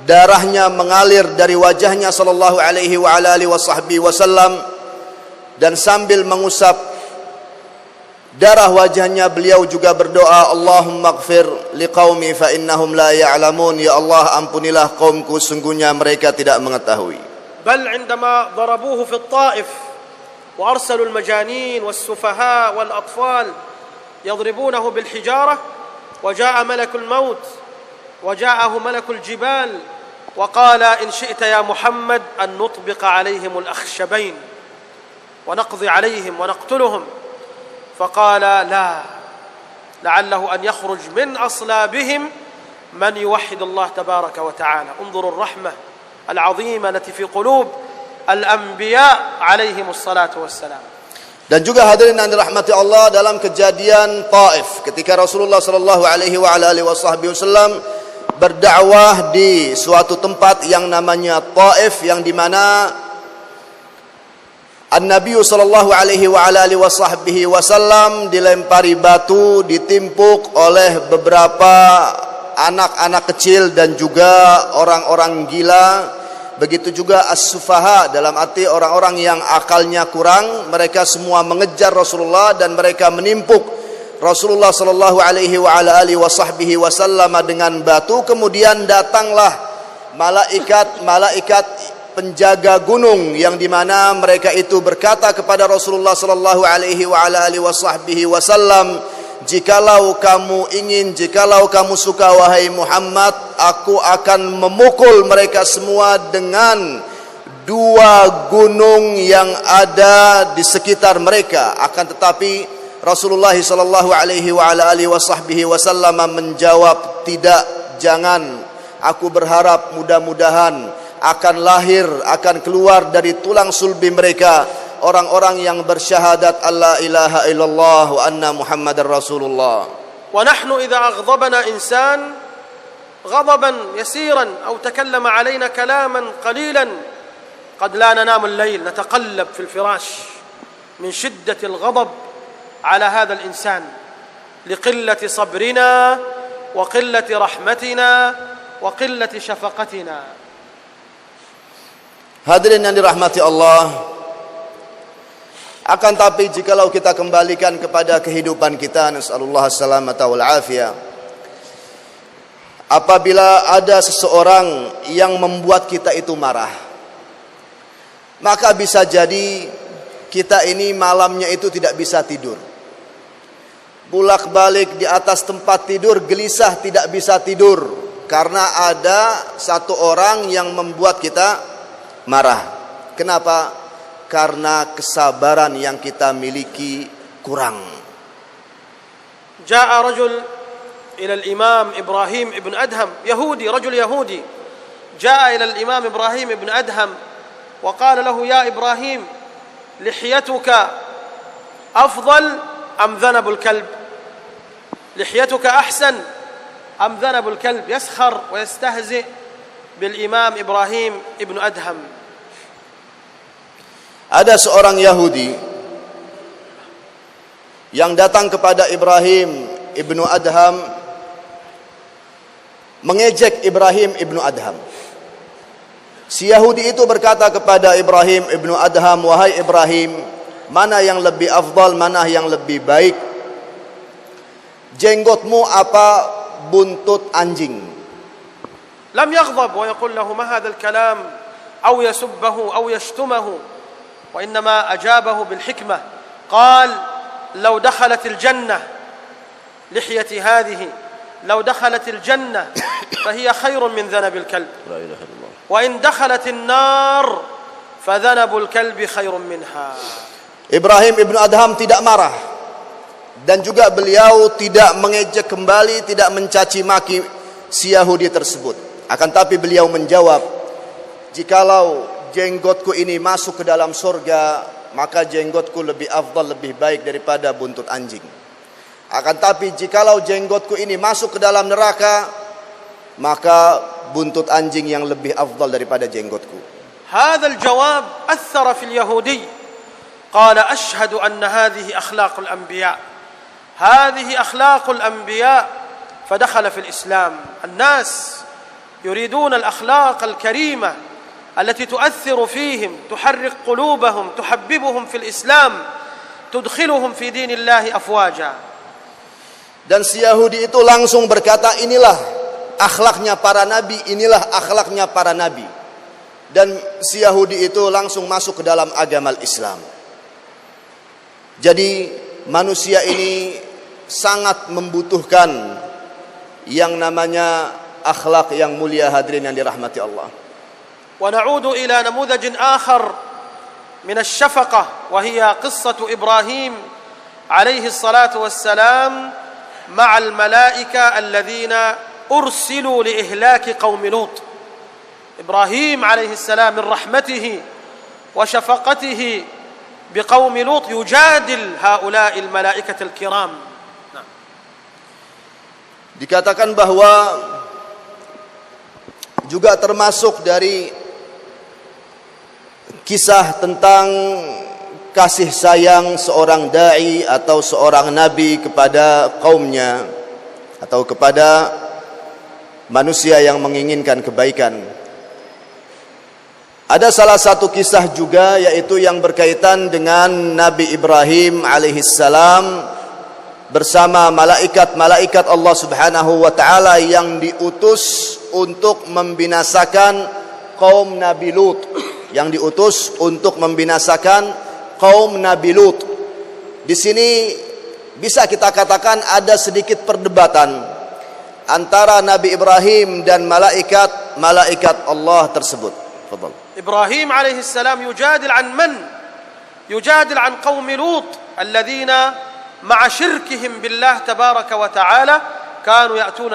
darahnya mengalir dari wajahnya sallallahu alaihi wa ala alihi wasallam, dan sambil mengusap darah wajahnya beliau juga berdoa, Allahumma ighfir liqaumi fa innahum la ya'lamun, ya Allah, ampunilah kaumku, sungguhnya mereka tidak mengetahui. Bal indama darabuhu fi at-Taif wa arsalu al-majanin was-sufaha wal-atfal yadribunahu bil hijarah وجاء ملك الموت وجاءه ملك الجبال وقال إن شئت يا محمد أن نطبق عليهم الأخشبين ونقضي عليهم ونقتلهم، فقال لا، لعله أن يخرج من أصلابهم من يوحد الله تبارك وتعالى. انظروا الرحمة العظيمة التي في قلوب الأنبياء عليهم الصلاة والسلام. Dan juga hadirin yang dirahmati Allah, dalam kejadian Taif ketika Rasulullah sallallahu alaihi wasallam berdakwah di suatu tempat yang namanya Taif, yang di mana An-Nabi sallallahu alaihi wasallam dilempari batu, ditimpuk oleh beberapa anak-anak kecil dan juga orang-orang gila. Begitu juga as-sufaha, dalam arti orang-orang yang akalnya kurang. Mereka semua mengejar Rasulullah dan mereka menimpuk Rasulullah sallallahu alaihi wasallam dengan batu. Kemudian datanglah malaikat penjaga gunung, yang dimana mereka itu berkata kepada Rasulullah sallallahu alaihi wasallam, jikalau kamu suka wahai Muhammad, aku akan memukul mereka semua dengan dua gunung yang ada di sekitar mereka. Akan tetapi Rasulullah sallallahu alaihi wasallam menjawab, tidak, jangan. Aku berharap mudah-mudahan akan keluar dari tulang sulbi mereka orang-orang yang bersyahadat alla ilaha illallah wa anna muhammadar rasulullah. ونحن إذا أغضبنا إنسان غضبا يسيرا أو تكلم علينا كلاما قليلا قد لا ننام الليل، نتقلب في الفراش من شدة الغضب على هذا الإنسان لقلة صبرنا وقلة رحمتنا وقلة شفقتنا. Hadirin yang dirahmati Allah, akan tapi jikalau kita kembalikan kepada kehidupan kita, nasallallahu salamata wal afiyah, apabila ada seseorang yang membuat kita itu marah, maka bisa jadi kita ini malamnya itu tidak bisa tidur. Bolak-balik di atas tempat tidur, gelisah tidak bisa tidur, karena ada satu orang yang membuat kita marah. Kenapa? Karena kesabaran yang kita miliki kurang. Jaa rajul ila al-Imam Ibrahim ibn Adham, Yahudi, rajul Yahudi. Jaa ila al-Imam Ibrahim ibn Adham wa qala lahu ya Ibrahim, lihyatuka afdal am dhanabul kalb? Lihyatuka ahsan am dhanabul kalb? Yaskhar wa yastahzi bil Imam Ibrahim ibn Adham. Ada seorang Yahudi yang datang kepada Ibrahim ibnu Adham, mengejek Ibrahim ibnu Adham. Si Yahudi itu berkata kepada Ibrahim ibnu Adham, wahai Ibrahim, mana yang lebih afdal, mana yang lebih baik? Jenggotmu apa buntut anjing? Lam yaghdab wa yaqul lahu ma hadha al-kalam aw yasubbahu aw yashtumahu, وإنما أجابه بالحكمة. قال لو دخلت الجنة لحيتي هذه، لو دخلت الجنة فهي خير من ذنب الكلب، وإن دخلت النار فذنب الكلب خير منها. Ibrahim ibnu Adham tidak marah, dan juga beliau tidak mengejek kembali, tidak mencaci maki si Yahudi tersebut. Akan tapi beliau menjawab, jikalau jenggotku ini masuk ke dalam surga, maka jenggotku lebih afdal, lebih baik daripada buntut anjing. Akan tapi jikalau jenggotku ini masuk ke dalam neraka, maka buntut anjing yang lebih afdal daripada jenggotku. هذا الجواب أثر في اليهودي. قال أشهد أن هذه أخلاق الأنبياء، هذه أخلاق الأنبياء، فدخل في الإسلام. الناس يريدون الأخلاق الكريمة التي تؤثر فيهم، تحرك قلوبهم، تحببهم في الإسلام، تدخلهم في دين الله أفواجا. Dan si Yahudi itu langsung berkata, inilah akhlaknya para nabi, inilah akhlaknya para nabi. Dan si Yahudi itu langsung masuk ke dalam agama Islam. Jadi manusia ini sangat membutuhkan yang namanya akhlak yang mulia, hadirin yang dirahmati Allah. ونعود إلى نموذج آخر من الشفقة وهي قصة إبراهيم عليه الصلاة والسلام مع الملائكة الذين أرسلوا لإهلاك قوم لوط. إبراهيم عليه السلام من رحمته وشفقته بقوم لوط يجادل هؤلاء الملائكة الكرام. Dikatakan bahwa juga termasuk dari kisah tentang kasih sayang seorang dai atau seorang nabi kepada kaumnya atau kepada manusia yang menginginkan kebaikan. Ada salah satu kisah juga, yaitu yang berkaitan dengan Nabi Ibrahim alaihissalam bersama malaikat-malaikat Allah Subhanahu wa taala yang diutus untuk membinasakan kaum Nabi Lut. Yang diutus untuk membinasakan kaum Nabi Lut. Di sini bisa kita katakan ada sedikit perdebatan antara Nabi Ibrahim dan malaikat Allah tersebut. Fadhal. إبراهيم عليه السلام يجادل عن من؟ يجادل عن قوم لوط الذين مع شركهم بالله تبارك وتعالى كانوا يأتون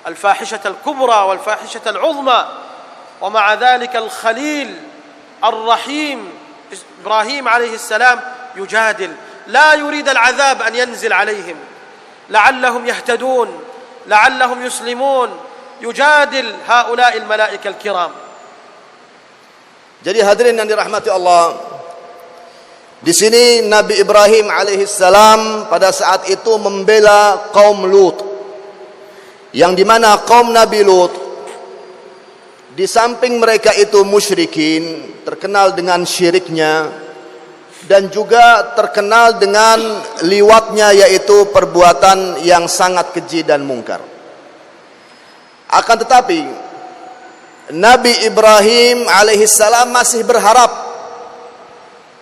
الفاحشة الكبرى والفاحشة العظمى، ومع ذلك الخليل الرحيم إبراهيم عليه السلام يجادل، لا يريد العذاب أن ينزل عليهم لعلهم يهتدون لعلهم يسلمون، يجادل هؤلاء الملائكة الكرام. Jadi hadirin yang dirahmati Allah, di sini Nabi Ibrahim alaihissalam pada saat itu membela kaum Lut, yang dimana kaum Nabi Lut di samping mereka itu musyrikin, terkenal dengan syiriknya, dan juga terkenal dengan liwatnya, yaitu perbuatan yang sangat keji dan mungkar. Akan tetapi Nabi Ibrahim alaihissalam masih berharap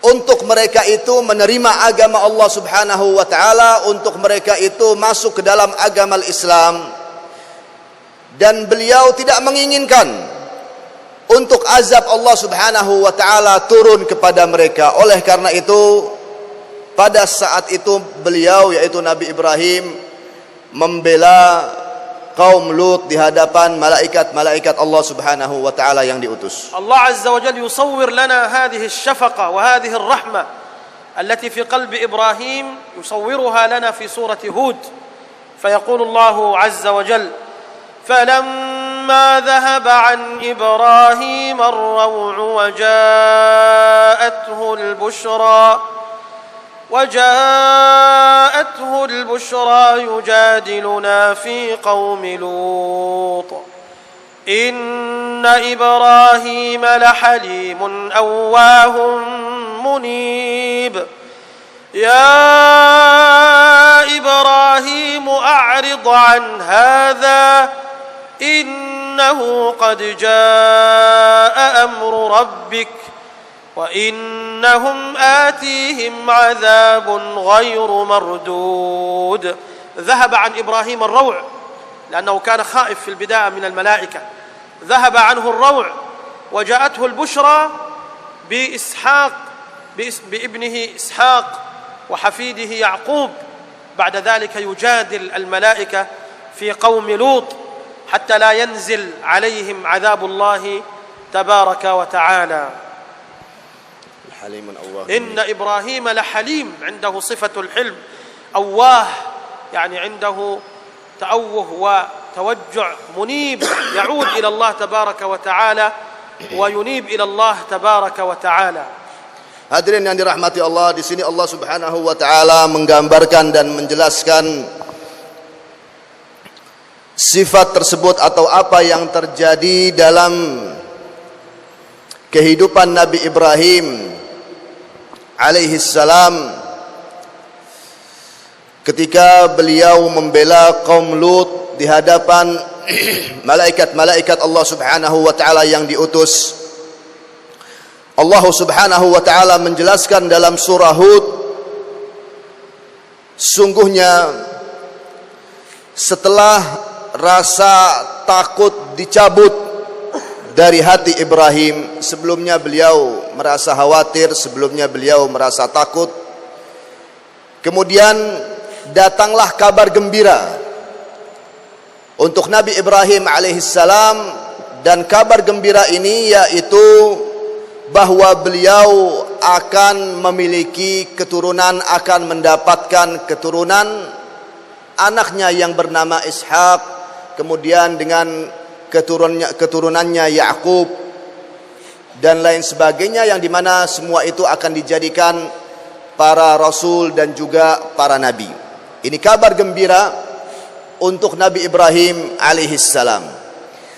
untuk mereka itu menerima agama Allah Subhanahu wa taala, untuk mereka itu masuk ke dalam agama Islam, dan beliau tidak menginginkan untuk azab Allah Subhanahu wa taala turun kepada mereka. Oleh karena itu, pada saat itu beliau, yaitu Nabi Ibrahim, membela kaum Lut di hadapan malaikat-malaikat Allah Subhanahu wa taala yang diutus. Allah Azza wa Jalla yusawwir lana hadhihi asy-syafaqa wa hadhihi ar-rahmah allati fi qalbi Ibrahim, yusawwiruha lana fi surati Hud. Fayaqulu Allah Azza wa Jalla falamma dhahaba an Ibrahim ar-raw'u wa ja'athu al-bushra وجاءته البشرى يجادلنا في قوم لوط إن إبراهيم لحليم أواه منيب يا إبراهيم أعرض عن هذا إنه قد جاء أمر ربك وإنهم آتيهم عذاب غير مردود. ذهب عن إبراهيم الروع لأنه كان خائف في البداية من الملائكة، ذهب عنه الروع وجاءته البشرى بابنه إسحاق وحفيده يعقوب. بعد ذلك يجادل الملائكة في قوم لوط حتى لا ينزل عليهم عذاب الله تبارك وتعالى. إن إبراهيم لحليم، عنده صفة الحلم، أواه يعني عنده تأوه وتوجع، منيب يعود إلى الله تبارك وتعالى وينيب إلى الله تبارك وتعالى. Hadirin yang dirahmati Allah, di sini Allah Subhanahu wa taala menggambarkan dan menjelaskan sifat tersebut atau apa yang terjadi dalam kehidupan Nabi Ibrahim alaihissalam ketika beliau membela kaum Lut di hadapan malaikat-malaikat Allah Subhanahu wa taala yang diutus. Allah Subhanahu wa taala menjelaskan dalam surah Hud, sungguhnya setelah rasa takut dicabut dari hati Ibrahim. Sebelumnya beliau merasa khawatir, sebelumnya beliau merasa takut. Kemudian datanglah kabar gembira untuk Nabi Ibrahim alaihissalam, dan kabar gembira ini yaitu bahwa beliau akan memiliki keturunan, akan mendapatkan keturunan, anaknya yang bernama Ishak, kemudian dengan keturunannya Yakub dan lain sebagainya, yang dimana semua itu akan dijadikan para rasul dan juga para nabi. Ini kabar gembira untuk Nabi Ibrahim alaihissalam.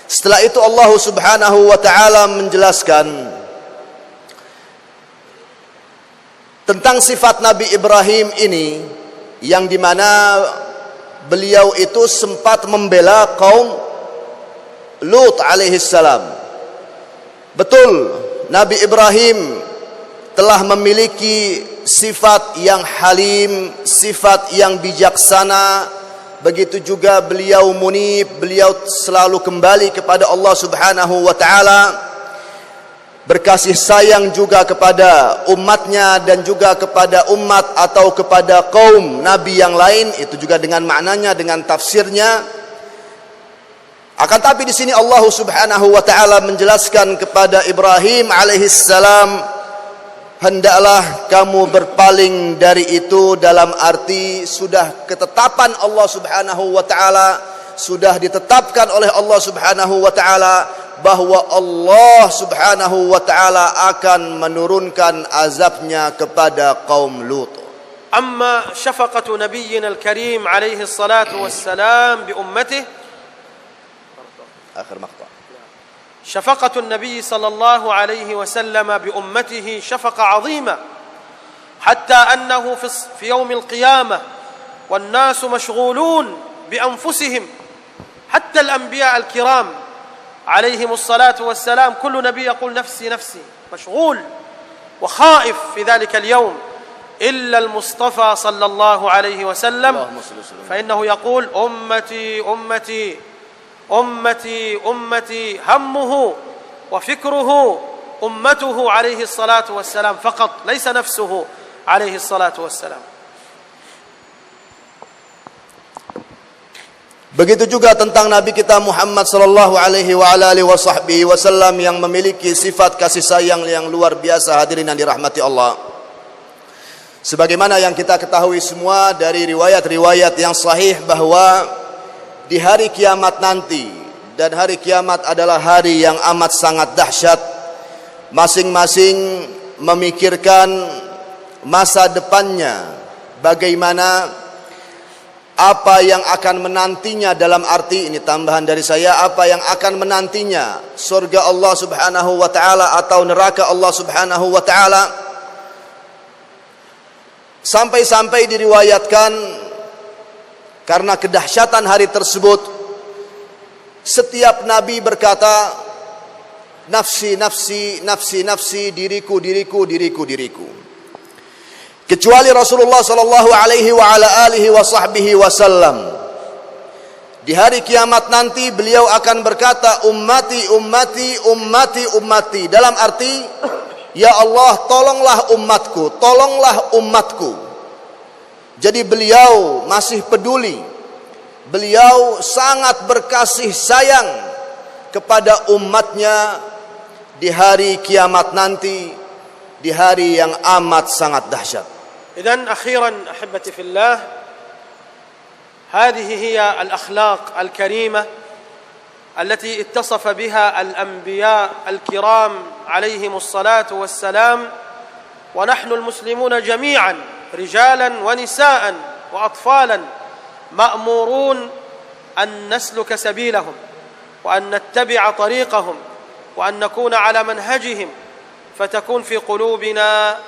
Setelah itu Allah Subhanahu wa taala menjelaskan tentang sifat Nabi Ibrahim ini, yang dimana beliau itu sempat membela kaum Lut alaihissalam. Betul, Nabi Ibrahim telah memiliki sifat yang halim, sifat yang bijaksana. Begitu juga beliau munib, beliau selalu kembali kepada Allah Subhanahu wa taala, berkasih sayang juga kepada umatnya dan juga kepada umat atau kepada kaum nabi yang lain. Itu juga dengan maknanya, dengan tafsirnya. Akan tapi di sini Allah Subhanahu wa taala menjelaskan kepada Ibrahim alaihissalam, hendaklah kamu berpaling dari itu, dalam arti sudah ketetapan Allah Subhanahu wa taala, sudah ditetapkan oleh Allah Subhanahu wa taala bahwa Allah Subhanahu wa taala akan menurunkan azabnya kepada kaum Lut. Amma syafaqatu nabiyyina al-karim alaihi salatu wassalam bi ummatihi, akhir maqta. شفقة النبي صلى الله عليه وسلم بأمته شفقة عظيمة، حتى أنه في يوم القيامة والناس مشغولون بأنفسهم، حتى الأنبياء الكرام عليهم الصلاة والسلام كل نبي يقول نفسي نفسي، مشغول وخائف في ذلك اليوم، إلا المصطفى صلى الله عليه وسلم فإنه يقول أمتي أمتي أمتي أمتي، همه وفكره أمته عليه الصلاة والسلام فقط، ليس نفسه عليه الصلاة والسلام. Begitu juga tentang Nabi kita Muhammad sallallahu alaihi wa ala alihi wasallam yang memiliki sifat kasih sayang yang luar biasa, hadirin yang dirahmati Allah. Sebagaimana yang kita ketahui semua dari riwayat-riwayat yang sahih bahwa di hari kiamat nanti, dan hari kiamat adalah hari yang amat sangat dahsyat, masing-masing memikirkan masa depannya, bagaimana, apa yang akan menantinya, dalam arti ini tambahan dari saya, apa yang akan menantinya, surga Allah Subhanahu wa taala atau neraka Allah Subhanahu wa taala. Sampai-sampai diriwayatkan karena kedahsyatan hari tersebut, setiap nabi berkata, nafsi, nafsi, nafsi, nafsi, diriku, diriku, diriku, diriku. Kecuali Rasulullah sallallahu alaihi wa ala alihi wa sahbihi wasallam. Di hari kiamat nanti beliau akan berkata, ummati, ummati, ummati, ummati. Dalam arti, ya Allah, tolonglah umatku, tolonglah umatku. Jadi beliau masih peduli, beliau sangat berkasih sayang kepada umatnya di hari kiamat nanti, di hari yang amat sangat dahsyat. إذن أخيرا أحبتي في الله، هذه هي الأخلاق الكريمة التي اتصف بها الأنبياء الكرام عليهم الصلاة والسلام، ونحن المسلمون جميعا رجالا ونساء وأطفالا مأمورون أن نسلك سبيلهم، وأن نتبع طريقهم، وأن نكون على منهجهم، فتكون في قلوبنا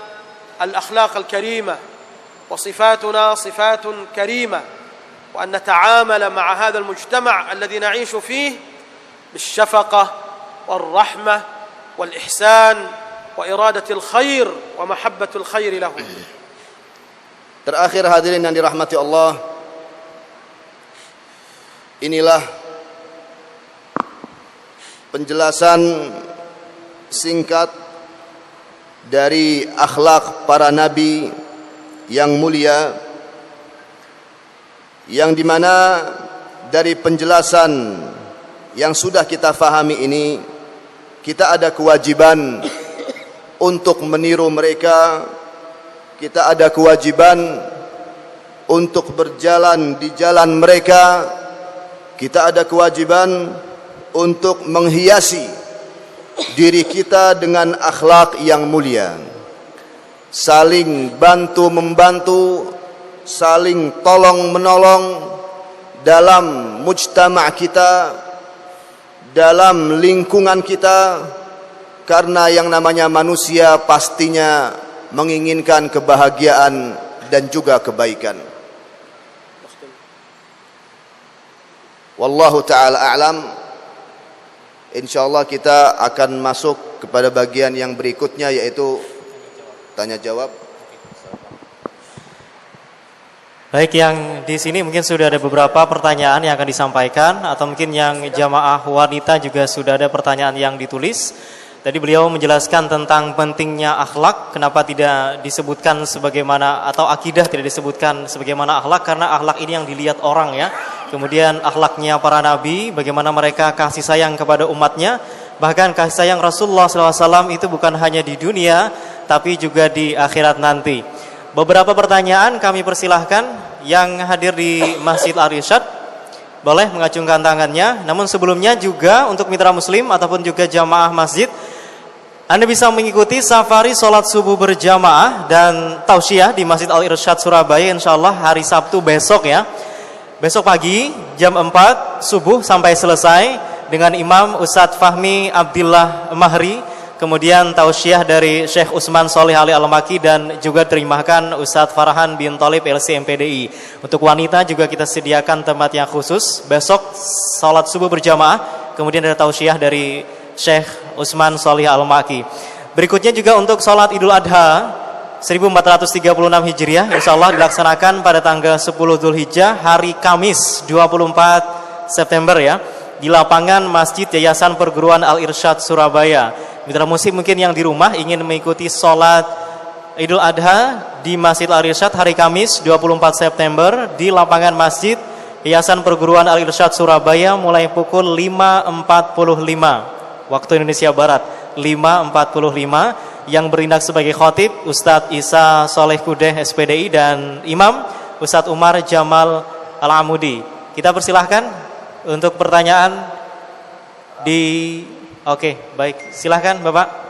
الأخلاق الكريمة وصفاتنا صفات كريمة، وأن نتعامل مع هذا المجتمع الذي نعيش فيه بالشفقة والرحمة والإحسان وإرادة الخير ومحبة الخير لهم. Terakhir hadirin yang dirahmati Allah, inilah penjelasan singkat dari akhlak para nabi yang mulia, yang dimana dari penjelasan yang sudah kita fahami ini, kita ada kewajiban untuk meniru mereka, kita ada kewajiban untuk berjalan di jalan mereka, kita ada kewajiban untuk menghiasi diri kita dengan akhlak yang mulia, saling bantu membantu, saling tolong menolong dalam mujtama' kita, dalam lingkungan kita, karena yang namanya manusia pastinya menginginkan kebahagiaan dan juga kebaikan. Wallahu ta'ala a'lam. Insyaallah kita akan masuk kepada bagian yang berikutnya, yaitu tanya jawab. Baik, yang di sini mungkin sudah ada beberapa pertanyaan yang akan disampaikan, atau mungkin yang jamaah wanita juga sudah ada pertanyaan yang ditulis. Tadi beliau menjelaskan tentang pentingnya akhlak, kenapa tidak disebutkan sebagaimana, atau akidah tidak disebutkan sebagaimana akhlak, karena akhlak ini yang dilihat orang ya. Kemudian akhlaknya para nabi, bagaimana mereka kasih sayang kepada umatnya, bahkan kasih sayang Rasulullah SAW itu bukan hanya di dunia, tapi juga di akhirat nanti. Beberapa pertanyaan kami persilahkan yang hadir di Masjid Al-Irsyad boleh mengacungkan tangannya. Namun sebelumnya juga untuk mitra muslim ataupun juga jamaah masjid, Anda bisa mengikuti safari sholat subuh berjamaah dan tausiah di Masjid Al-Irsyad Surabaya insyaallah hari Sabtu besok ya. Besok pagi jam 4 subuh sampai selesai dengan Imam Ustadz Fahmi Abdillah Mahri, kemudian tausiah dari Syekh Usman Sholih Ali Al-Maki, dan juga terimakan Ustadz Farhan bin Thalib LC MPDI. Untuk wanita juga kita sediakan tempat yang khusus. Besok salat subuh berjamaah, kemudian ada tausiah dari Syekh Usman Sholih Al-Maki. Berikutnya juga untuk salat Idul Adha 1436 Hijriah insyaallah dilaksanakan pada tanggal 10 Dzulhijjah hari Kamis 24 September ya, di lapangan Masjid Yayasan Perguruan Al-Irsyad Surabaya. Mitra muslim mungkin yang di rumah ingin mengikuti sholat Idul Adha di Masjid Al-Irsyad hari Kamis 24 September di lapangan Masjid Yayasan Perguruan Al-Irsyad Surabaya mulai pukul 5.45 waktu Indonesia Barat. 5.45 yang berindak sebagai khotib Ustadz Isa Soleh Kudeh SPDI dan Imam Ustadz Umar Jamal Al-Amudi. Kita persilahkan untuk pertanyaan di... Oke, baik. Silahkan Bapak.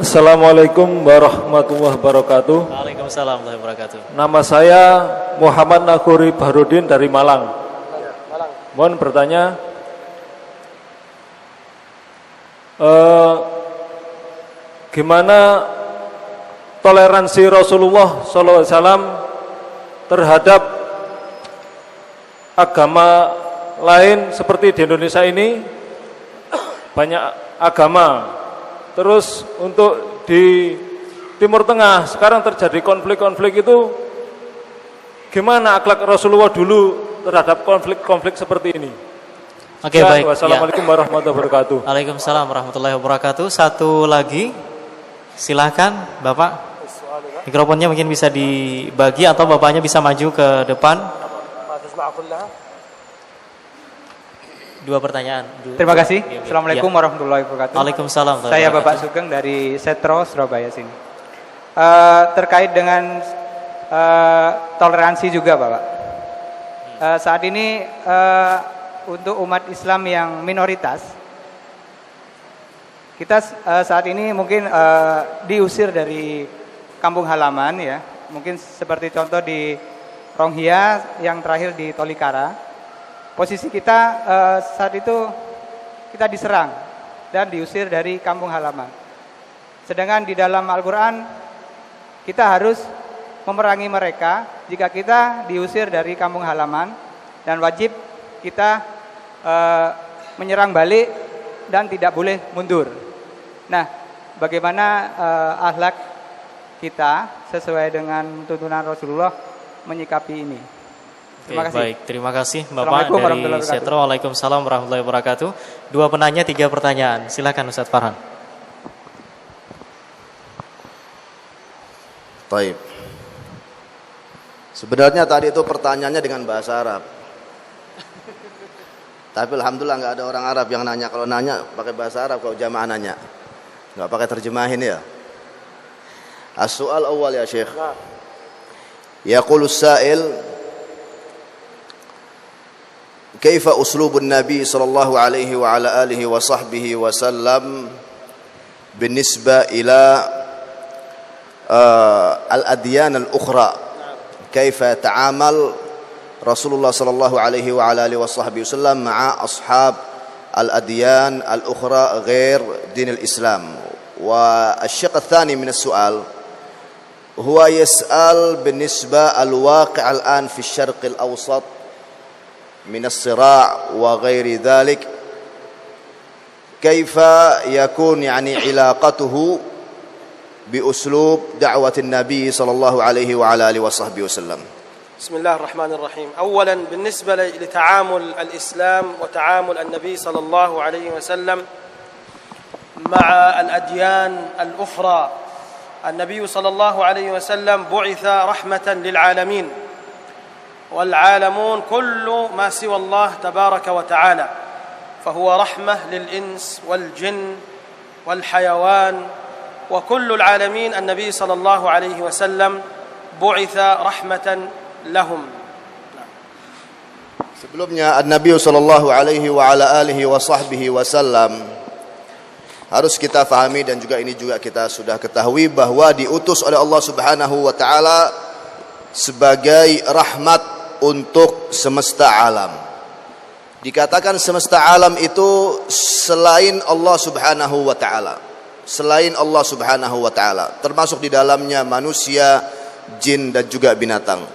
Assalamualaikum warahmatullahi wabarakatuh. Waalaikumsalam warahmatullahi wabarakatuh. Nama saya Muhammad Naguri Bahrudin dari Malang. Mohon bertanya, gimana toleransi Rasulullah SAW terhadap agama lain seperti di Indonesia ini banyak agama. Terus untuk di Timur Tengah sekarang terjadi konflik-konflik itu, gimana akhlak Rasulullah dulu terhadap konflik-konflik seperti ini? Oke, baik. Wassalamualaikum warahmatullahi wabarakatuh. Waalaikumsalam warahmatullahi wabarakatuh. Satu lagi, silakan Bapak. Mikrofonnya mungkin bisa dibagi atau Bapaknya bisa maju ke depan. Dua pertanyaan. Terima kasih. Assalamualaikum warahmatullahi wabarakatuh. Waalaikumsalam. Saya Bapak Sugeng dari Setro Surabaya sini. Terkait dengan toleransi juga Bapak. Saat ini untuk umat Islam yang minoritas, kita saat ini mungkin diusir dari kampung halaman ya. Mungkin seperti contoh di Ronghia yang terakhir di Tolikara. Posisi kita saat itu kita diserang dan diusir dari kampung halaman. Sedangkan di dalam Al-Quran kita harus memerangi mereka jika kita diusir dari kampung halaman, dan wajib kita menyerang balik dan tidak boleh mundur. Nah, bagaimana akhlak kita sesuai dengan tuntunan Rasulullah menyikapi ini. Terima kasih. Baik, terima kasih Bapak Assalamualaikum dari warahmatullahi wabarakatuh. Setro. Waalaikumsalam warahmatullahi wabarakatuh. 2 penanya, 3 pertanyaan. Silakan Ustaz Farhan. Taib. Sebenarnya tadi itu pertanyaannya dengan bahasa Arab. Tapi alhamdulillah nggak ada orang Arab yang nanya. Kalau nanya pakai bahasa Arab, kalau jamaah nanya nggak pakai terjemahin ya. As-su'al awal ya Syekh. Yaqulu as-sa'il كيف أسلوب النبي صلى الله عليه وعلى آله وصحبه وسلم بالنسبة إلى الأديان الأخرى كيف يتعامل رسول الله صلى الله عليه وعلى آله وصحبه وسلم مع أصحاب الأديان الأخرى غير دين الإسلام. والشق الثاني من السؤال هو يسأل بالنسبة الواقع الآن في الشرق الأوسط من الصراع وغير ذلك كيف يكون يعني علاقته بأسلوب دعوة النبي صلى الله عليه وعلى آله وصحبه وسلم. بسم الله الرحمن الرحيم. أولا بالنسبة لتعامل الإسلام وتعامل النبي صلى الله عليه وسلم مع الأديان الأخرى، النبي صلى الله عليه وسلم بعث رحمة للعالمين، والعالمون كل ما سوى الله تبارك وتعالى، فهو رحمة للإنس والجن والحيوان وكل العالمين. النبي صلى الله عليه وسلم بعث رحمة لهم. Sebelumnya Nabi sallallahu alaihi wa ala alihi wa sahbihi wasallam harus kita fahami, dan juga ini juga kita sudah ketahui, bahwa diutus oleh Allah Subhanahu wa taala sebagai rahmat untuk semesta alam. Dikatakan semesta alam itu selain Allah Subhanahu wa taala. Selain Allah Subhanahu wa taala, termasuk di dalamnya manusia, jin dan juga binatang.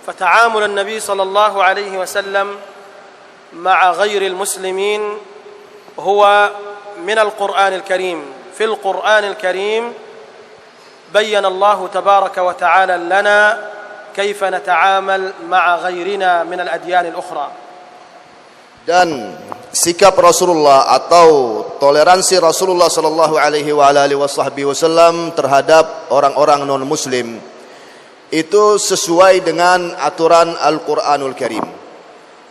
فتعامل النبي صلى الله عليه وسلم مع غير المسلمين هو من القرآن الكريم. في القرآن الكريم بين الله تبارك وتعالى لنا كيف نتعامل مع غيرنا من الأديان الأخرى. Dan sikap Rasulullah atau toleransi Rasulullah sallallahu alaihi wa alihi wasallam terhadap orang-orang non muslim itu sesuai dengan aturan Al-Qur'anul Karim.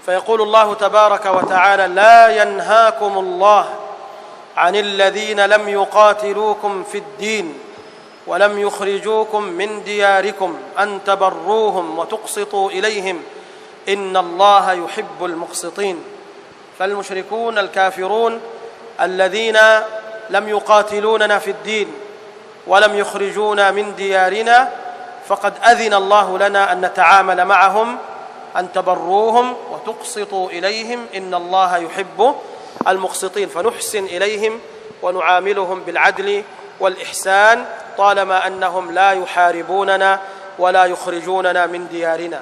فيقول الله تبارك وتعالى لا ينهاكم الله عن الذين لم يقاتلوكم في الدين ولم يخرجوكم من دياركم أن تبروهم وتقسطوا إليهم إن الله يحب المقسطين. فالمشركون الكافرون الذين لم يقاتلوننا في الدين ولم يخرجونا من ديارنا فقد أذن الله لنا أن نتعامل معهم أن تبروهم وتقسطوا إليهم إن الله يحب المقسطين. فنحسن إليهم ونعاملهم بالعدل والإحسان طالما أنهم لا يحاربوننا ولا يخرجوننا من ديارنا.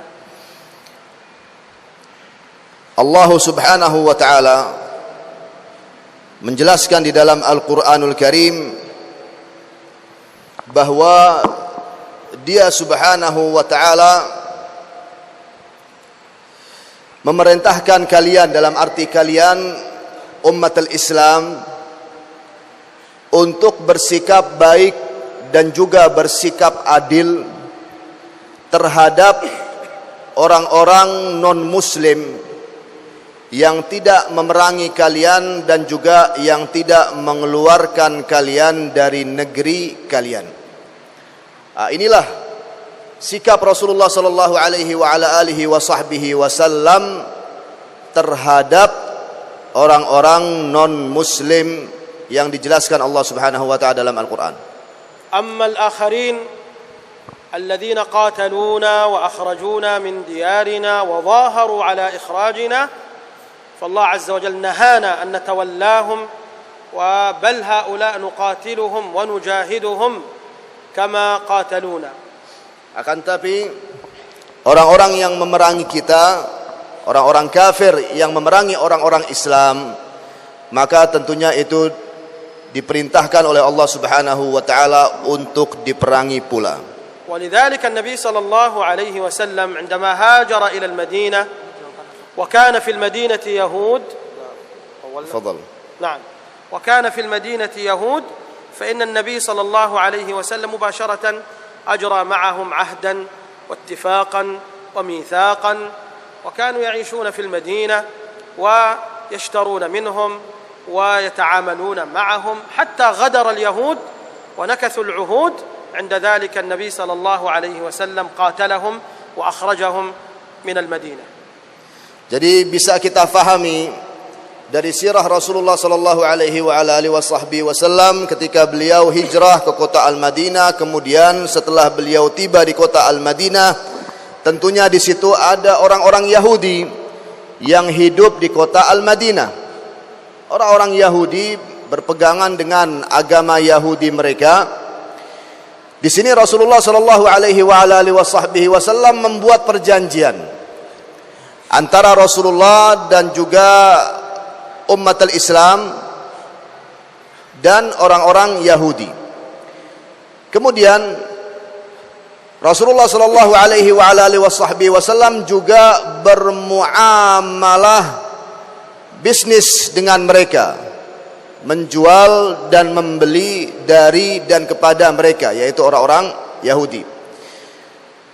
Allah Subhanahu wa taala menjelaskan di dalam Al-Qur'anul Karim bahwa Dia Subhanahu wa taala memerintahkan kalian, dalam arti kalian umat Islam, untuk bersikap baik dan juga bersikap adil terhadap orang-orang non-muslim yang tidak memerangi kalian dan juga yang tidak mengeluarkan kalian dari negeri kalian. Inilah sikap Rasulullah sallallahu alaihi wa ala alihi wa sahbihi wasallam terhadap orang-orang non-muslim yang dijelaskan Allah Subhanahu wa taala dalam Al-Qur'an. Amma al-akharin alladhina qataluna wa akhrajuna min diyarina wa dhaharu ala ikhrajina فالله عز وجل نهانا أن نتولاهم وبل هؤلاء نقاتلهم ونجاهدهم كما قاتلونا. Akan tapi orang-orang yang memerangi kita, orang-orang kafir yang memerangi orang-orang Islam, maka tentunya itu diperintahkan oleh Allah Subhanahu wa taala untuk diperangi pula. ولذلك النبي صلى الله عليه وسلم عندما هاجر إلى المدينة وكان في المدينة يهود تفضل. نعم وكان في المدينة يهود فإن النبي صلى الله عليه وسلم مباشرة أجرى معهم عهدا واتفاقا وميثاقا وكانوا يعيشون في المدينة ويشترون منهم ويتعاملون معهم حتى غدر اليهود ونكثوا العهود. عند ذلك النبي صلى الله عليه وسلم قاتلهم وأخرجهم من المدينة. Jadi bisa kita fahami dari sirah Rasulullah sallallahu alaihi wasallam ketika beliau hijrah ke kota Al-Madinah, kemudian setelah beliau tiba di kota Al-Madinah, tentunya di situ ada orang-orang Yahudi yang hidup di kota Al-Madinah. Orang-orang Yahudi berpegangan dengan agama Yahudi mereka. Di sini Rasulullah sallallahu alaihi wasallam membuat perjanjian antara Rasulullah dan juga umat al-Islam dan orang-orang Yahudi. Kemudian Rasulullah sallallahu alaihi wasallam juga bermuamalah bisnis dengan mereka, menjual dan membeli dari dan kepada mereka, yaitu orang-orang Yahudi,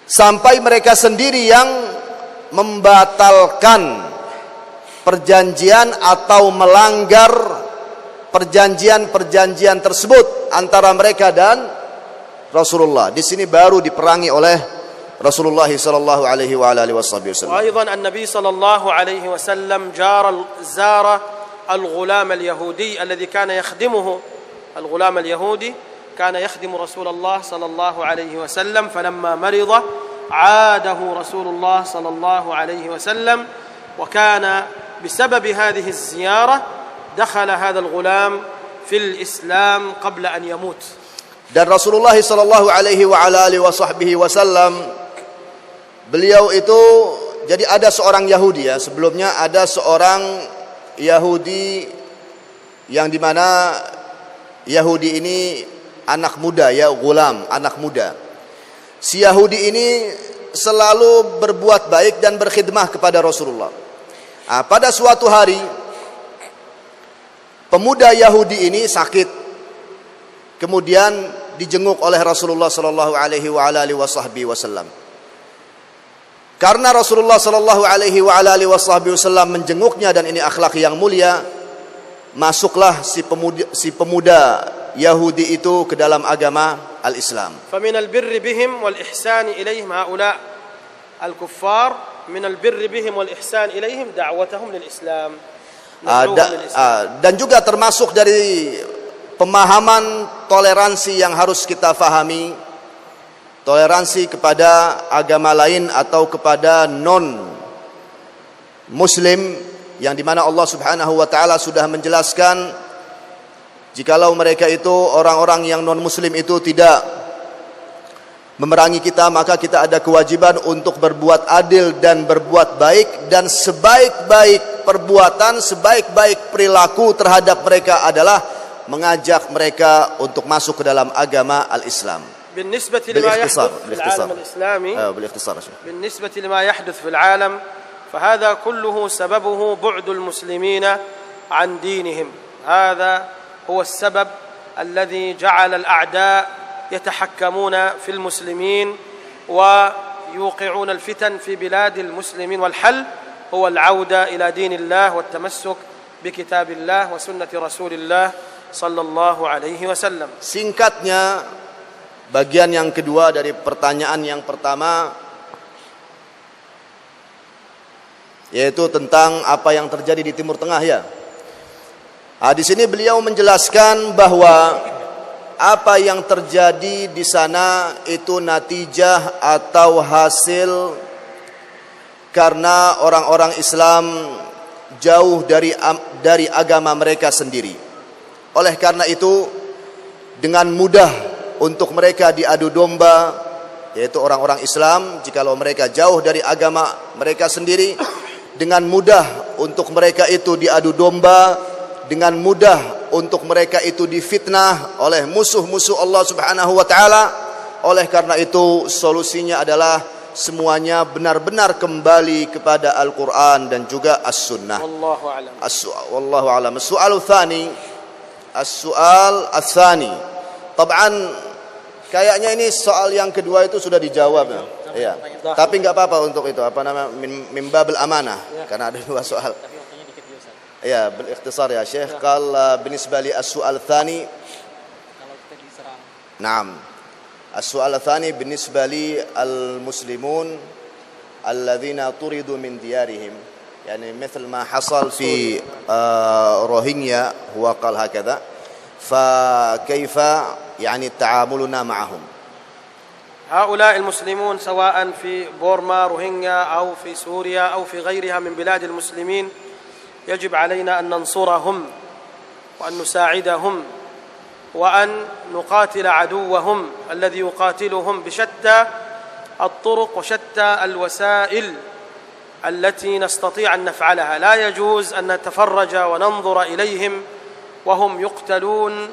sampai mereka sendiri yang membatalkan perjanjian atau melanggar perjanjian-perjanjian tersebut antara mereka dan Rasulullah. Di sini baru diperangi oleh Rasulullah sallallahu alaihi wasallam. وأيضا النبي صلى الله عليه وسلم زار الغلام اليهودي الذي كان يخدمه. الغلام اليهودي كان يخدم رسول الله صلى الله عليه وسلم، فلما مرض عاده رسول الله صلى الله عليه وسلم، وكان بسبب هذه الزيارة دخل هذا الغلام في الإسلام قبل أن يموت. Dan Rasulullah sallallahu alaihi wasallam beliau itu, jadi ada seorang Yahudi ya, sebelumnya ada seorang Yahudi yang dimana Yahudi ini anak muda ya, gulam, anak muda. Si Yahudi ini selalu berbuat baik dan berkhidmah kepada Rasulullah. Pada suatu hari pemuda Yahudi ini sakit, kemudian dijenguk oleh Rasulullah sallallahu alaihi wasallam. Karena Rasulullah sallallahu alaihi wasallam menjenguknya dan ini akhlak yang mulia, masuklah si pemuda Yahudi itu ke dalam agama al-Islam. فمن البر بهم والإحسان إليهم هؤلاء الكفار، من البر بهم والإحسان إليهم دعوتهم للإسلام. Dan juga termasuk dari pemahaman toleransi yang harus kita fahami, toleransi kepada agama lain atau kepada non muslim, yang dimana Allah subhanahu wa ta'ala sudah menjelaskan jikalau mereka itu orang-orang yang non muslim itu tidak memerangi kita, maka kita ada kewajiban untuk berbuat adil dan berbuat baik, dan sebaik-baik perbuatan, sebaik-baik perilaku terhadap mereka adalah mengajak mereka untuk masuk ke dalam agama al-Islam. بالنسبة لما يحدث في العالم الإسلامي، بالنسبة لما يحدث في العالم، فهذا كله سببه بعد المسلمين عن دينهم. هذا هو السبب الذي جعل الأعداء يتحكمون في المسلمين ويوقعون الفتن في بلاد المسلمين، والحل هو العودة إلى دين الله والتمسك بكتاب الله وسنة رسول الله صلى الله عليه وسلم. Singkatnya, bagian yang kedua dari pertanyaan yang pertama, yaitu tentang apa yang terjadi di Timur Tengah ya. Di sini beliau menjelaskan bahwa apa yang terjadi di sana itu natijah atau hasil karena orang-orang Islam jauh dari agama mereka sendiri. Oleh karena itu, dengan mudah untuk mereka diadu domba, yaitu orang-orang Islam, jikalau mereka jauh dari agama mereka sendiri, dengan mudah untuk mereka itu diadu domba dengan mudah untuk mereka itu difitnah oleh musuh-musuh Allah Subhanahu wa taala. Oleh karena itu solusinya adalah semuanya benar-benar kembali kepada Al-Qur'an dan juga As-Sunnah. Wallahu a'lam. Wallahu a'lam. As-su'al ats-tsani. Tab'an kayaknya ini soal yang kedua itu sudah dijawab ya. Iya. Tapi enggak apa-apa untuk itu, apa nama, min babil amanah, karena ada dua soal. Ya, bil ikhtisar ya Syekh. Qal بالنسبة لي السؤال الثاني. نعم. السؤال الثاني بالنسبة لي المسلمون الذين طردوا من ديارهم، يعني مثل ما حصل في روهينيا، هو قال هكذا، فكيف يعني تعاملنا معهم؟ هؤلاء المسلمون سواء في بورما روهينيا أو في سوريا أو في غيرها من بلاد المسلمين يجب علينا أن ننصرهم وأن نساعدهم وأن نقاتل عدوهم الذي يقاتلهم بشتى الطرق وشتى الوسائل التي نستطيع أن نفعلها. لا يجوز أن نتفرج وننظر إليهم وهم يقتلون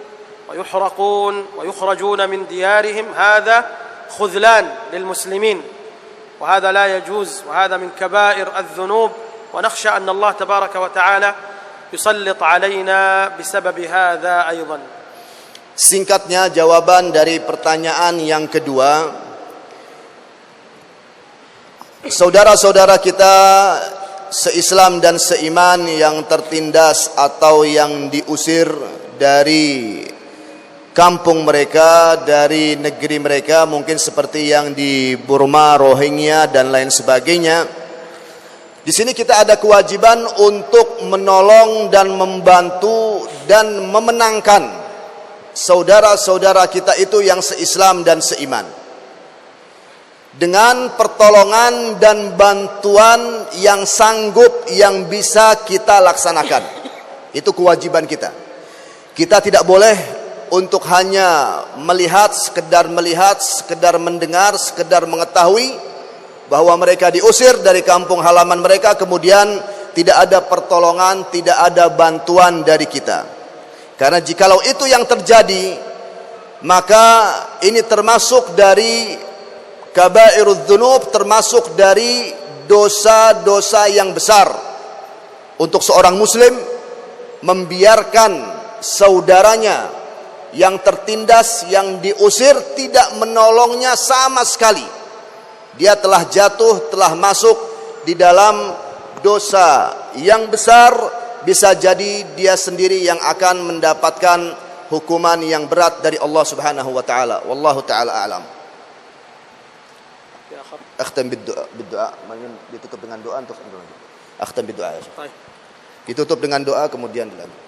ويحرقون ويخرجون من ديارهم. هذا خذلان للمسلمين وهذا لا يجوز، وهذا من كبائر الذنوب، ونخشى أن الله تبارك وتعالى يسلط علينا بسبب هذا أيضا. Singkatnya jawaban dari pertanyaan yang kedua, saudara-saudara kita seislam dan seiman yang tertindas atau yang diusir dari kampung mereka, dari negeri mereka, mungkin seperti yang di Burma, Rohingya dan lain sebagainya. Di sini kita ada kewajiban untuk menolong dan membantu dan memenangkan saudara-saudara kita itu yang seislam dan seiman dengan pertolongan dan bantuan yang sanggup, yang bisa kita laksanakan. Itu kewajiban kita. Kita tidak boleh untuk hanya melihat, sekedar mendengar, sekedar mengetahui bahwa mereka diusir dari kampung halaman mereka, kemudian tidak ada pertolongan, tidak ada bantuan dari kita. Karena jikalau itu yang terjadi, maka ini termasuk dari kabairudz dzunub, termasuk dari dosa-dosa yang besar untuk seorang muslim membiarkan saudaranya yang tertindas, yang diusir, tidak menolongnya sama sekali. Dia telah jatuh, telah masuk di dalam dosa yang besar. Bisa jadi dia sendiri yang akan mendapatkan hukuman yang berat dari Allah Subhanahu wa taala. Wallahu taala a'lam. Akhtam bid-du'a. Ditutup dengan doa untuk akhtam bid-du'a. Ditutup dengan doa kemudian dilanjut.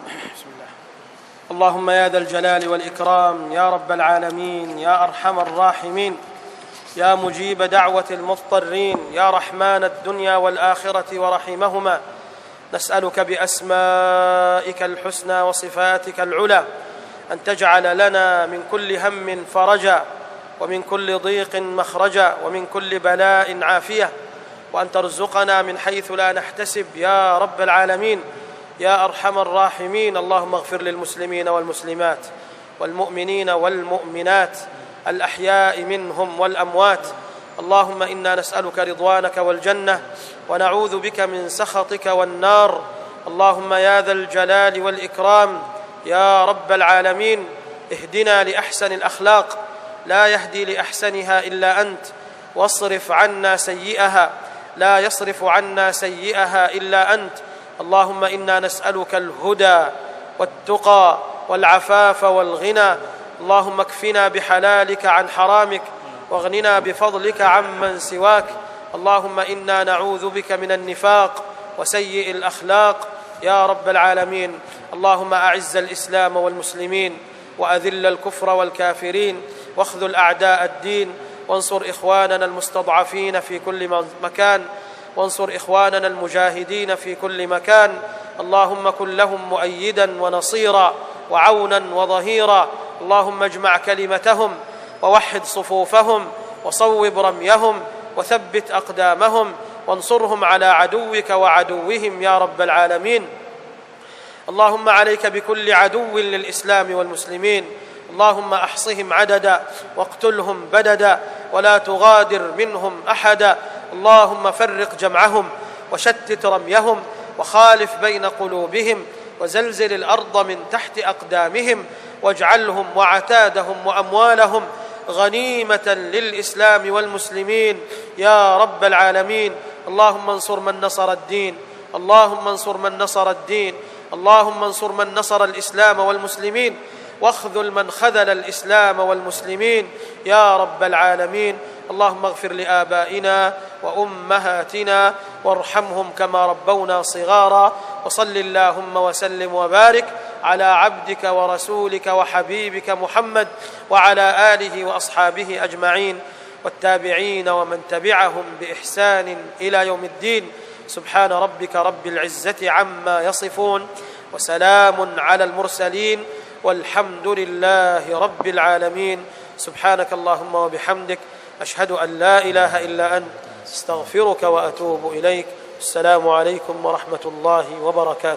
Bismillah. Allahumma ya dzal jalali wal ikram ya rabbal alamin ya arhamar rahimin يا مجيب دعوة المضطرين يا رحمن الدنيا والآخرة ورحيمهما نسألك بأسمائك الحسنى وصفاتك العلى أن تجعل لنا من كل هم فرجا ومن كل ضيق مخرجا ومن كل بلاء عافية وأن ترزقنا من حيث لا نحتسب يا رب العالمين يا أرحم الراحمين. اللهم اغفر للمسلمين والمسلمات والمؤمنين والمؤمنات الأحياء منهم والأموات. اللهم إنا نسألك رضوانك والجنة ونعوذ بك من سخطك والنار. اللهم يا ذا الجلال والإكرام يا رب العالمين اهدنا لأحسن الأخلاق لا يهدي لأحسنها إلا أنت واصرف عنا سيئها لا يصرف عنا سيئها إلا أنت. اللهم إنا نسألك الهدى والتقى والعفاف والغنى. اللهم اكفنا بحلالك عن حرامك واغننا بفضلك عمن سواك. اللهم إنا نعوذ بك من النفاق وسيء الأخلاق يا رب العالمين. اللهم أعز الإسلام والمسلمين وأذل الكفر والكافرين واخذل أعداء الدين وانصر إخواننا المستضعفين في كل مكان وانصر إخواننا المجاهدين في كل مكان. اللهم كن لهم مؤيدا ونصيرا وعونا وظهيرا. اللهم اجمع كلمتهم ووحد صفوفهم وصوب رميهم وثبت أقدامهم وانصرهم على عدوك وعدوهم يا رب العالمين. اللهم عليك بكل عدو للإسلام والمسلمين، اللهم أحصهم عددا واقتلهم بددا ولا تغادر منهم أحدا، اللهم فرق جمعهم وشتت رميهم وخالف بين قلوبهم وزلزل الأرض من تحت أقدامهم واجعلهم وعتادهم وأموالهم غنيمة للإسلام والمسلمين يا رب العالمين. اللهم انصر من نصر الدين، اللهم انصر من نصر الدين، اللهم انصر من نصر الإسلام والمسلمين واخذل من خذل الإسلام والمسلمين يا رب العالمين. اللهم اغفر لآبائنا وأمهاتنا وارحمهم كما ربونا صغارا، وصل اللهم وسلم وبارك على عبدك ورسولك وحبيبك محمد وعلى آله وأصحابه أجمعين والتابعين ومن تبعهم بإحسان إلى يوم الدين. سبحان ربك رب العزة عما يصفون وسلام على المرسلين والحمد لله رب العالمين. سبحانك اللهم وبحمدك أشهد أن لا إله إلا أنت استغفرك وأتوب إليك. السلام عليكم ورحمة الله وبركاته.